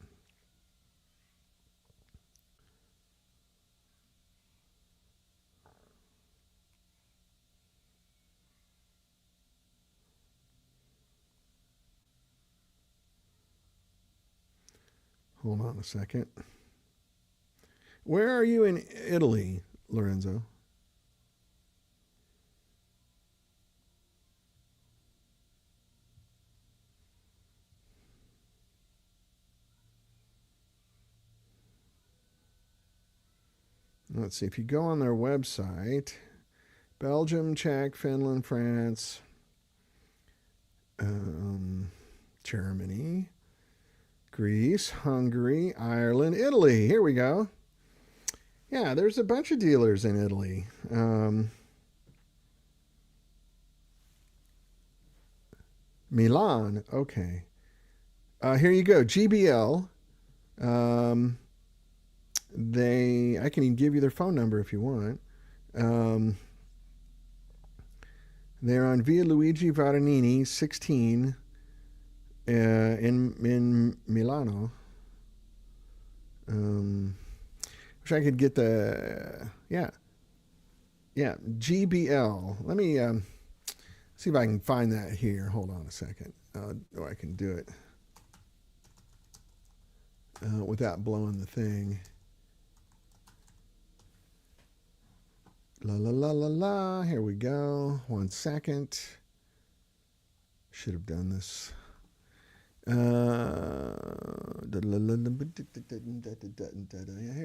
Hold on a second. Where are you in Italy, Lorenzo? Let's see. If you go on their website, Belgium, Czech, Finland, France, Germany, Greece, Hungary, Ireland, Italy. Here we go. Yeah, there's a bunch of dealers in Italy. Milan. Okay. Here you go. GBL. I can even give you their phone number if you want. They're on Via Luigi Varanini, 16, in Milano. Wish I could get the GBL. Let me see if I can find that here. Hold on a second. I can do it without blowing the thing. La la la la la. Here we go. 1 second. Should have done this. Here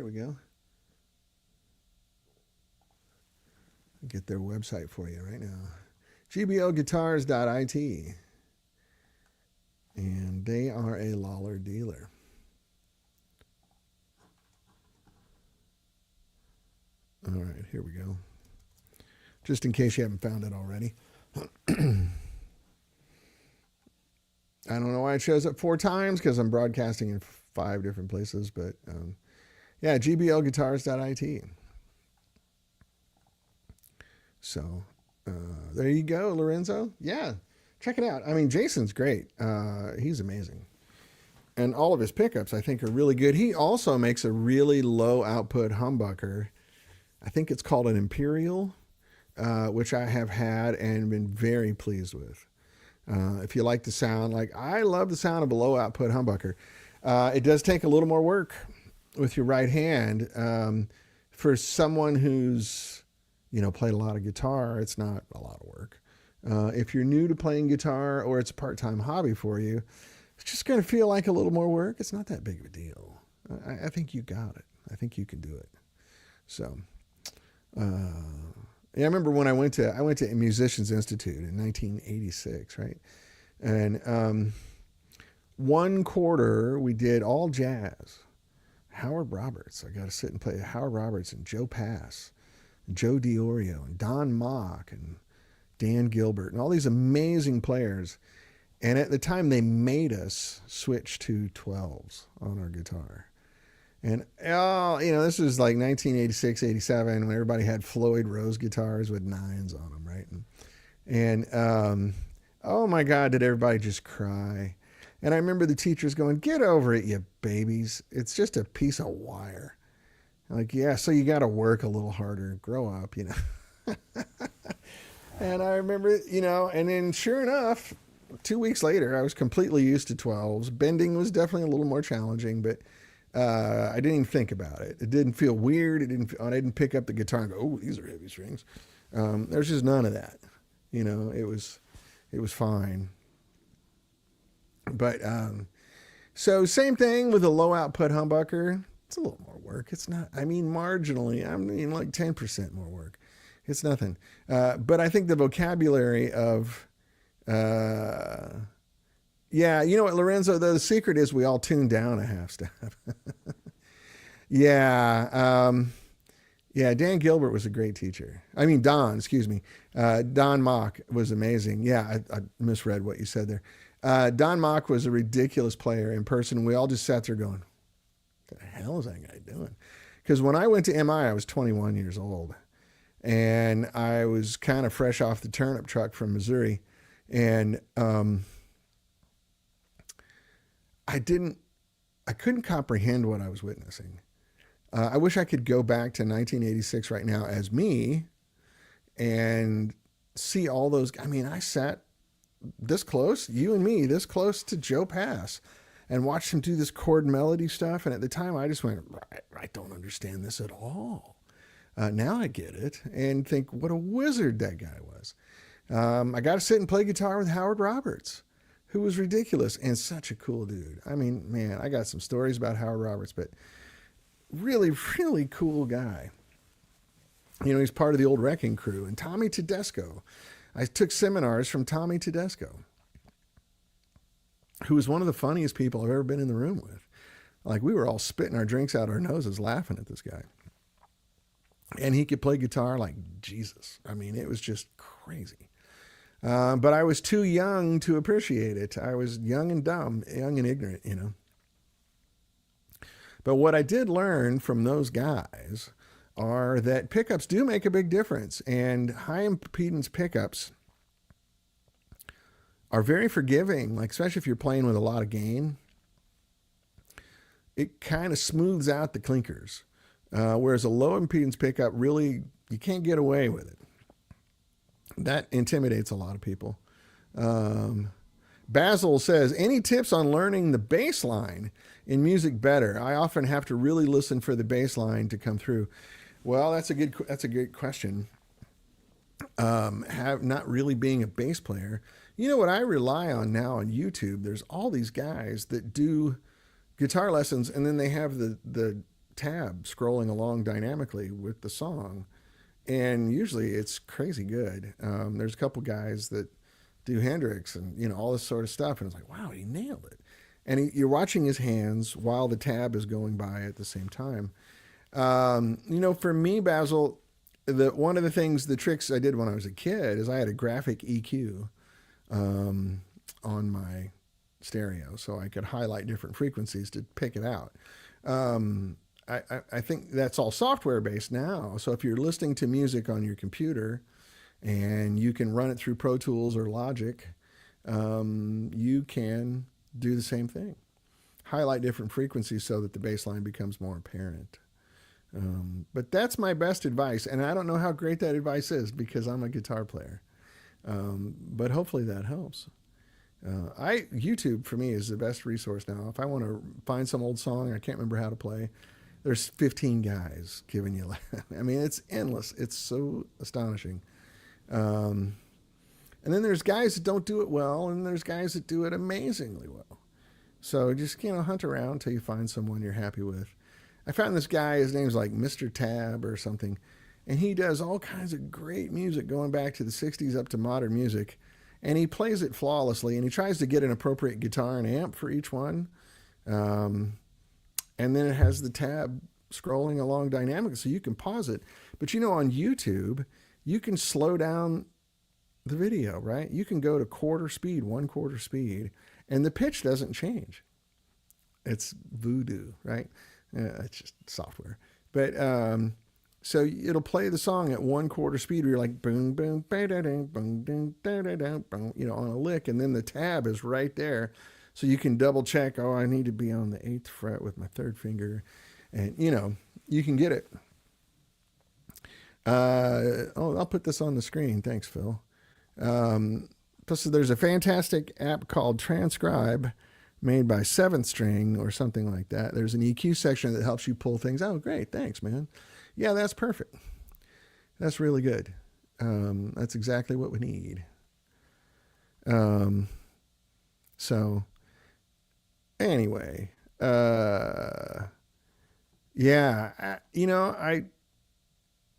we go. Get their website for you right now. gblguitars.it. And they are a Lawler dealer. All right, here we go. Just in case you haven't found it already. I don't know why it shows up 4 times, because I'm broadcasting in 5 different places. But yeah, gblguitars.it. So there you go, Lorenzo. Yeah, check it out. I mean, Jason's great. He's amazing. And all of his pickups, I think, are really good. He also makes a really low output humbucker. I think it's called an Imperial, which I have had and been very pleased with. If you like the sound, like I love the sound of a low output humbucker. It does take a little more work with your right hand. For someone who's, played a lot of guitar, it's not a lot of work. If you're new to playing guitar or it's a part-time hobby for you, it's just going to feel like a little more work. It's not that big of a deal. I think you got it. I think you can do it. So, yeah, I remember when I went to Musicians Institute in 1986, right? And one quarter we did all jazz. Howard Roberts. I got to sit and play Howard Roberts and Joe Pass, and Joe DiOrio, and Don Mock, and Dan Gilbert, and all these amazing players. And at the time, they made us switch to 12s on our guitar. And, this was like 1986, 87, when everybody had Floyd Rose guitars with 9s on them, right? And oh my God, did everybody just cry. And I remember the teachers going, "Get over it, you babies. It's just a piece of wire." Like, yeah, so you got to work a little harder, grow up, And I remember, and then sure enough, 2 weeks later, I was completely used to 12s. Bending was definitely a little more challenging, but I didn't even think about it. It didn't feel weird. I didn't pick up the guitar and go, "Oh, these are heavy strings." There's just none of that. It was fine. But so same thing with a low output humbucker. It's a little more work. It's not. I mean, marginally. I mean, like 10% more work. It's nothing. But I think the vocabulary of yeah, you know what, Lorenzo, the secret is we all tune down a half step. Yeah. Yeah, Dan Gilbert was a great teacher. I mean, excuse me. Don Mock was amazing. Yeah, I misread what you said there. Don Mock was a ridiculous player in person. We all just sat there going, "What the hell is that guy doing?" Because when I went to MI, I was 21 years old. And I was kind of fresh off the turnip truck from Missouri. And I couldn't comprehend what I was witnessing. I wish I could go back to 1986 right now as me and see all those. I mean, I sat this close, you and me, this close to Joe Pass and watched him do this chord melody stuff. And at the time I just went, I don't understand this at all. Now I get it and think what a wizard that guy was. I got to sit and play guitar with Howard Roberts, who was ridiculous and such a cool dude. I mean, man, I got some stories about Howard Roberts, but really, really cool guy. He's part of the old Wrecking Crew. And Tommy Tedesco. I took seminars from Tommy Tedesco, who was one of the funniest people I've ever been in the room with. Like, we were all spitting our drinks out our noses laughing at this guy. And he could play guitar like Jesus. I mean, it was just crazy. But I was too young to appreciate it. I was young and dumb, young and ignorant, But what I did learn from those guys are that pickups do make a big difference. And high impedance pickups are very forgiving, like especially if you're playing with a lot of gain. It kind of smooths out the clinkers. Whereas a low impedance pickup, really, you can't get away with it. That intimidates a lot of people. Basil says, any tips on learning the bass line in music better? I often have to really listen for the bass line to come through. Well, that's a good question. Not really being a bass player, You know what I rely on now on YouTube? There's all these guys that do guitar lessons, and then they have the tab scrolling along dynamically with the song, and usually it's crazy good. There's a couple guys that do Hendrix and all this sort of stuff, and it's like, wow, he nailed it. And you're watching his hands while the tab is going by at the same time. For me, Basil, one of the tricks I did when I was a kid is I had a graphic EQ on my stereo, so I could highlight different frequencies to pick it out. I think that's all software based now. So if you're listening to music on your computer and you can run it through Pro Tools or Logic, you can do the same thing. Highlight different frequencies so that the bass line becomes more apparent. But that's my best advice. And I don't know how great that advice is because I'm a guitar player. But hopefully that helps. YouTube for me is the best resource now. If I want to find some old song I can't remember how to play, there's 15 guys giving you. I mean, it's endless. It's so astonishing. And then there's guys that don't do it well, and there's guys that do it amazingly well. So just hunt around until you find someone you're happy with. I found this guy. His name's like Mr. Tab or something, and he does all kinds of great music going back to the '60s up to modern music. And he plays it flawlessly, and he tries to get an appropriate guitar and amp for each one. And then it has the tab scrolling along dynamically, so you can pause it. But on YouTube, you can slow down the video, right? You can go to quarter speed, 1/4 speed, and the pitch doesn't change. It's voodoo, right? It's just software. But so it'll play the song at 1/4 speed where you're like boom, boom, ba-da-dum, boom, boom, da-da-dum, boom, on a lick, and then the tab is right there. So you can double check, I need to be on the 8th fret with my 3rd finger. And, you can get it. I'll put this on the screen. Thanks, Phil. Plus, there's a fantastic app called Transcribe made by 7th String or something like that. There's an EQ section that helps you pull things out. Great. Thanks, man. Yeah, that's perfect. That's really good. That's exactly what we need. So anyway,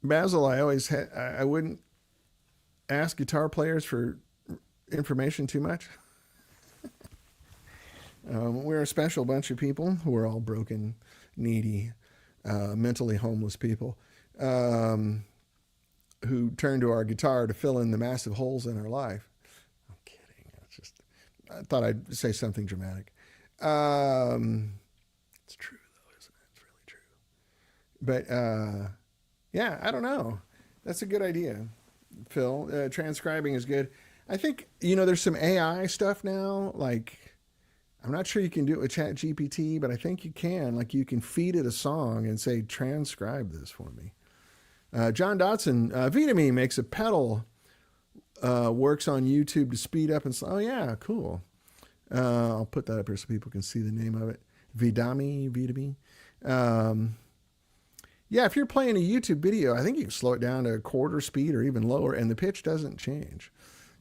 Basil, I wouldn't ask guitar players for information too much. We're a special bunch of people who are all broken, needy, mentally homeless people who turn to our guitar to fill in the massive holes in our life. I'm kidding. I thought I'd say something dramatic. It's true, though, isn't it? It's really true. But, I don't know. That's a good idea, Phil. Transcribing is good. I think, there's some AI stuff now, like... I'm not sure you can do it with ChatGPT, but I think you can. Like you can feed it a song and say, transcribe this for me. John Dotson, Vita makes a pedal, works on YouTube to speed up and slow. Oh yeah, cool. I'll put that up here so people can see the name of it. Vita. If you're playing a YouTube video, I think you can slow it down to 1/4 speed or even lower, and the pitch doesn't change.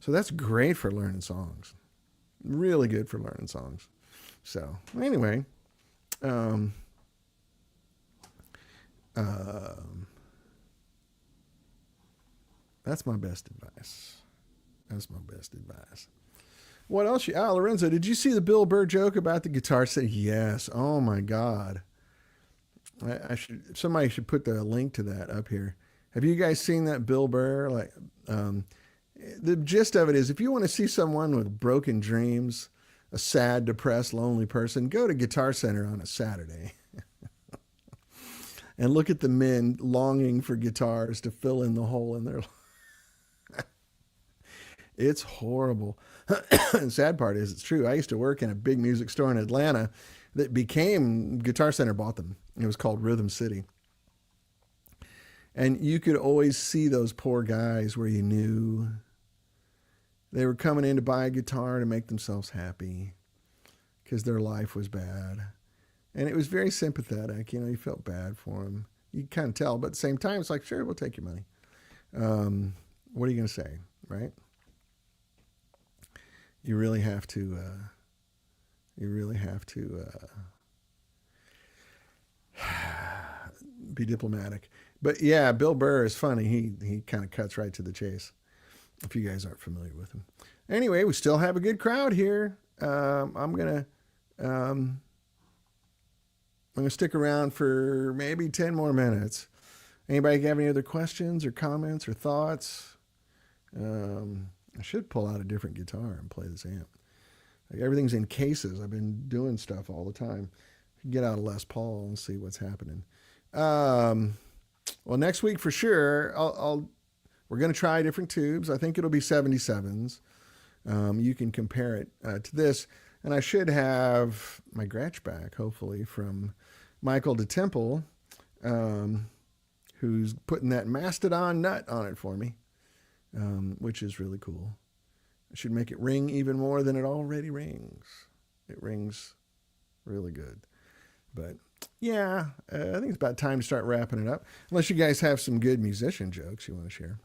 So that's great for learning songs. Really good for learning songs. So anyway, that's my best advice. What else? Lorenzo, did you see the Bill Burr joke about the guitar set? Yes. Oh my God. Somebody should put the link to that up here. Have you guys seen that Bill Burr? The gist of it is, if you want to see someone with broken dreams, a sad, depressed, lonely person, go to Guitar Center on a Saturday and look at the men longing for guitars to fill in the hole in their life. It's horrible. The sad part is it's true. I used to work in a big music store in Atlanta that became, Guitar Center bought them. It was called Rhythm City. And you could always see those poor guys where you knew they were coming in to buy a guitar to make themselves happy because their life was bad. And it was very sympathetic. You felt bad for them. You kind of tell, but at the same time, it's like, sure, we'll take your money. What are you going to say, right? you really have to you really have to be diplomatic. But yeah, Bill Burr is funny. He kind of cuts right to the chase. If you guys aren't familiar with him. Anyway, we still have a good crowd here. I'm gonna stick around for maybe 10 more minutes. Anybody have any other questions or comments or thoughts? I should pull out a different guitar and play this amp. Like everything's in cases. I've been doing stuff all the time. Get out a Les Paul and see what's happening. Well, next week for sure, we're going to try different tubes. I think it'll be 77s. You can compare it to this. And I should have my Gretsch back, hopefully, from Michael DeTemple, who's putting that Mastodon nut on it for me, which is really cool. I should make it ring even more than it already rings. It rings really good. But yeah, I think it's about time to start wrapping it up. Unless you guys have some good musician jokes you want to share.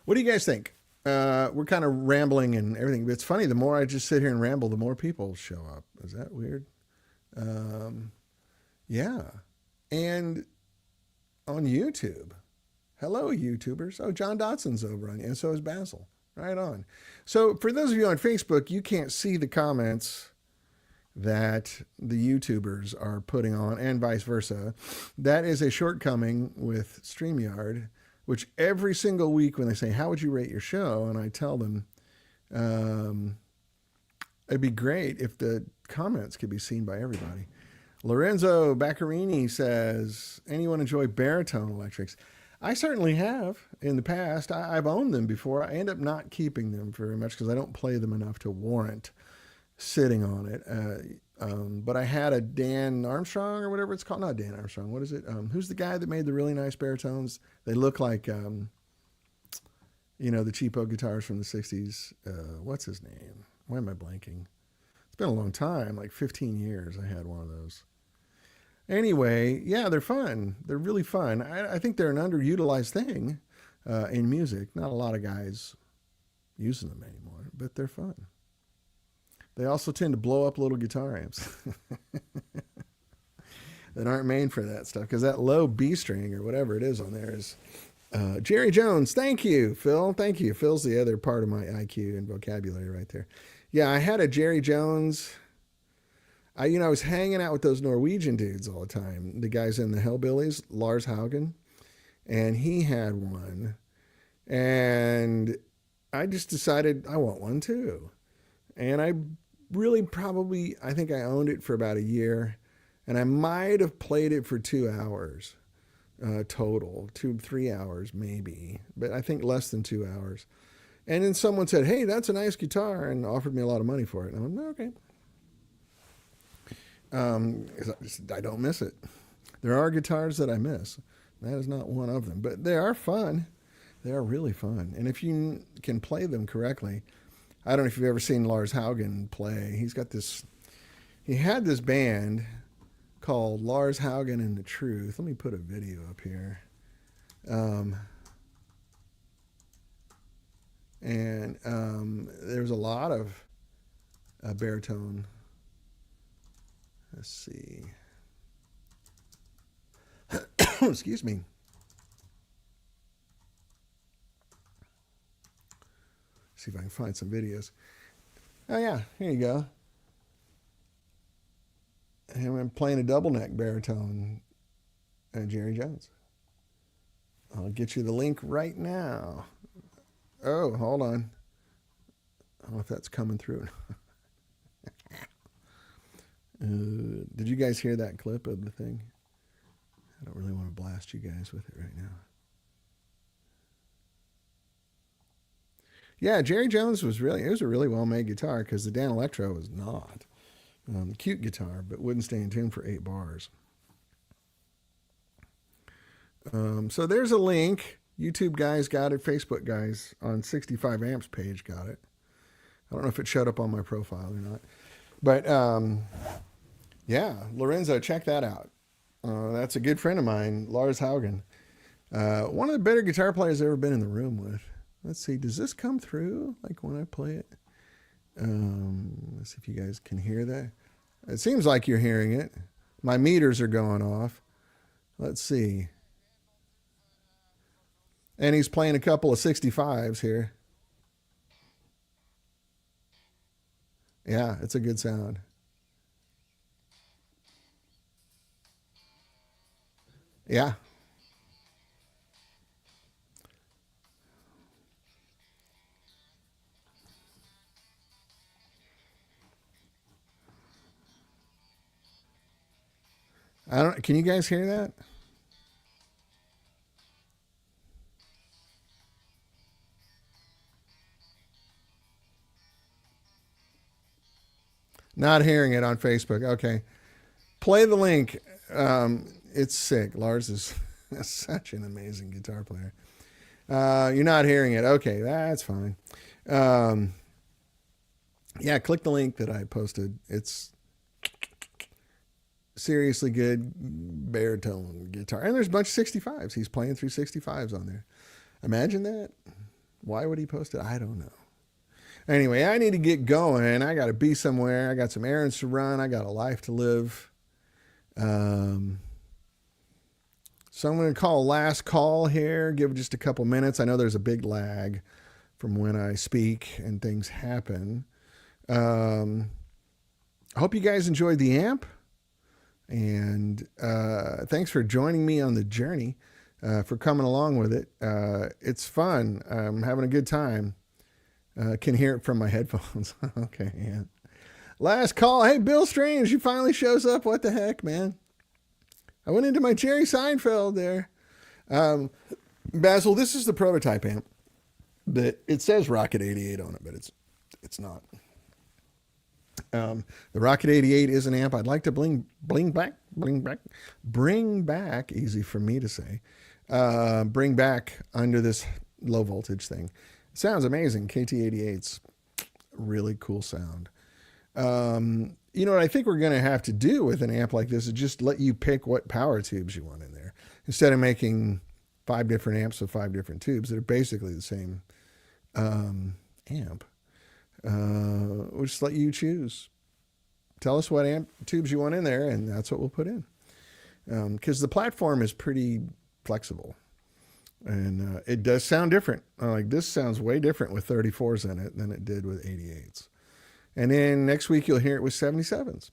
What do you guys think? We're kind of rambling and everything. But it's funny, the more I just sit here and ramble, the more people show up. Is that weird? Yeah. And on YouTube. Hello, YouTubers. Oh, John Dotson's over on you, and so is Basil. Right on. So for those of you on Facebook, you can't see the comments that the YouTubers are putting on, and vice versa. That is a shortcoming with StreamYard, which every single week when they say, how would you rate your show? And I tell them, it'd be great if the comments could be seen by everybody. Lorenzo Baccarini says, anyone enjoy baritone electrics? I certainly have in the past. I've owned them before. I end up not keeping them very much because I don't play them enough to warrant sitting on it. But I had a Dan Armstrong or whatever it's called. Not Dan Armstrong. What is it? Who's the guy that made the really nice baritones? They look like, the cheapo guitars from the 60s. What's his name? Why am I blanking? It's been a long time, like 15 years I had one of those. Anyway, yeah, they're fun. They're really fun. I think they're an underutilized thing in music. Not a lot of guys using them anymore, but they're fun. They also tend to blow up little guitar amps that aren't made for that stuff because that low B string or whatever it is on there is. Jerry Jones, thank you, Phil. Thank you. Phil's the other part of my IQ and vocabulary right there. Yeah, I had a Jerry Jones. I was hanging out with those Norwegian dudes all the time. The guys in the Hellbillies, Lars Haugen, and he had one. And I just decided I want one too. And I really I think I owned it for about a year. And I might have played it for 2 hours total, 3 hours maybe. But I think less than 2 hours. And then someone said, hey, that's a nice guitar, and offered me a lot of money for it. And I'm like, okay. I don't miss it. There are guitars that I miss. That is not one of them, but they are fun. They are really fun. And if you can play them correctly, I don't know if you've ever seen Lars Haugen play. He had this band called Lars Haugen and the Truth. Let me put a video up here. There's a lot of baritone. Let's see. Excuse me. See if I can find some videos. Oh yeah, here you go. And I'm playing a double neck baritone, Jerry Jones. I'll get you the link right now. Oh, hold on. I don't know if that's coming through. Did you guys hear that clip of the thing? I don't really want to blast you guys with it right now. Yeah, Jerry Jones was a really well-made guitar because the Dan Electro was not. Cute guitar, but wouldn't stay in tune for 8 bars. So there's a link. YouTube guys got it. Facebook guys on 65 Amps page got it. I don't know if it showed up on my profile or not. But yeah, Lorenzo, check that out. That's a good friend of mine, Lars Haugen. One of the better guitar players I've ever been in the room with. Let's see. Does this come through like when I play it? Let's see if you guys can hear that. It seems like you're hearing it. My meters are going off. Let's see. And he's playing a couple of 65s here. Yeah, it's a good sound. Yeah. I don't. Can you guys hear that? Not hearing it on Facebook. Okay. Play the link. It's sick. Lars is such an amazing guitar player. You're not hearing it. Okay, that's fine. Um, yeah, click the link that I posted. It's seriously good baritone guitar. And there's a bunch of 65s. He's playing through 65s on there. Imagine that. Why would he post it? I don't know. Anyway, I need to get going. I got to be somewhere. I got some errands to run. I got a life to live. So I'm going to call last call here. Give it just a couple minutes. I know there's a big lag from when I speak and things happen. I hope you guys enjoyed the amp. And thanks for joining me on the journey, for coming along with it. It's fun. I'm having a good time. Can hear it from my headphones. Okay, yeah. Last call. Hey, Bill Strange, you finally shows up. What the heck, man? I went into my Jerry Seinfeld there. Basil, this is the prototype amp. That it says Rocket 88 on it, but it's not. The Rocket 88 is an amp I'd like to bring back, easy for me to say, bring back under this low voltage thing. It sounds amazing. KT88's really cool sound. You know what I think we're going to have to do with an amp like this is just let you pick what power tubes you want in there. Instead of making 5 different amps with 5 different tubes that are basically the same amp. We'll just let you choose. Tell us what amp tubes you want in there, and that's what we'll put in. Because the platform is pretty flexible. And it does sound different. Like this sounds way different with 34s in it than it did with 88s. And then next week you'll hear it with 77s.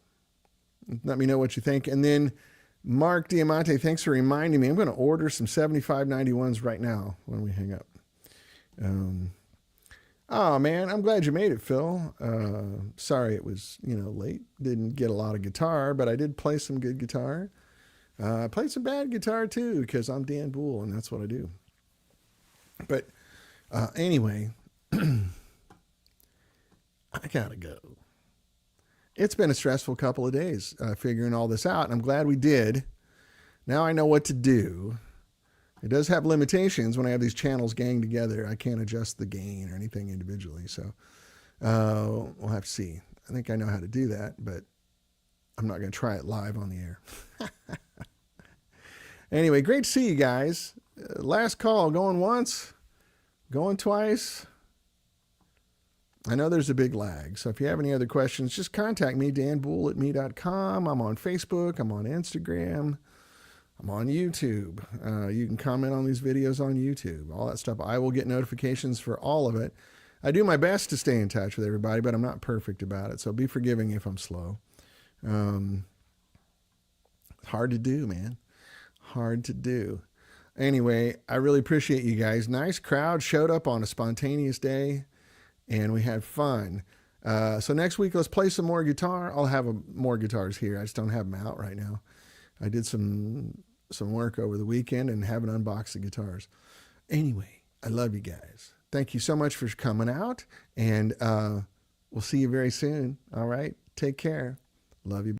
Let me know what you think. And then Mark Diamante, thanks for reminding me. I'm going to order some 7591s right now when we hang up. Oh man, I'm glad you made it, Phil. Sorry it was, late. Didn't get a lot of guitar, but I did play some good guitar. I played some bad guitar too, because I'm Dan Boole and that's what I do. But anyway, I gotta go. It's been a stressful couple of days figuring all this out, and I'm glad we did. Now I know what to do. It does have limitations when I have these channels gang together. I can't adjust the gain or anything individually, so we'll have to see. I think I know how to do that, but I'm not going to try it live on the air. Anyway, great to see you guys. Last call, going once, going twice. I know there's a big lag, so if you have any other questions, just contact me, danboole@me.com. I'm on Facebook. I'm on Instagram. I'm on YouTube. You can comment on these videos on YouTube, all that stuff. I will get notifications for all of it. I do my best to stay in touch with everybody, but I'm not perfect about it, so be forgiving if I'm slow. Hard to do, man. Hard to do. Anyway, I really appreciate you guys. Nice crowd showed up on a spontaneous day, and we had fun. So next week, let's play some more guitar. I'll have more guitars here. I just don't have them out right now. I did some work over the weekend and haven't unboxed the guitars. Anyway, I love you guys. Thank you so much for coming out, and we'll see you very soon. All right? Take care. Love you.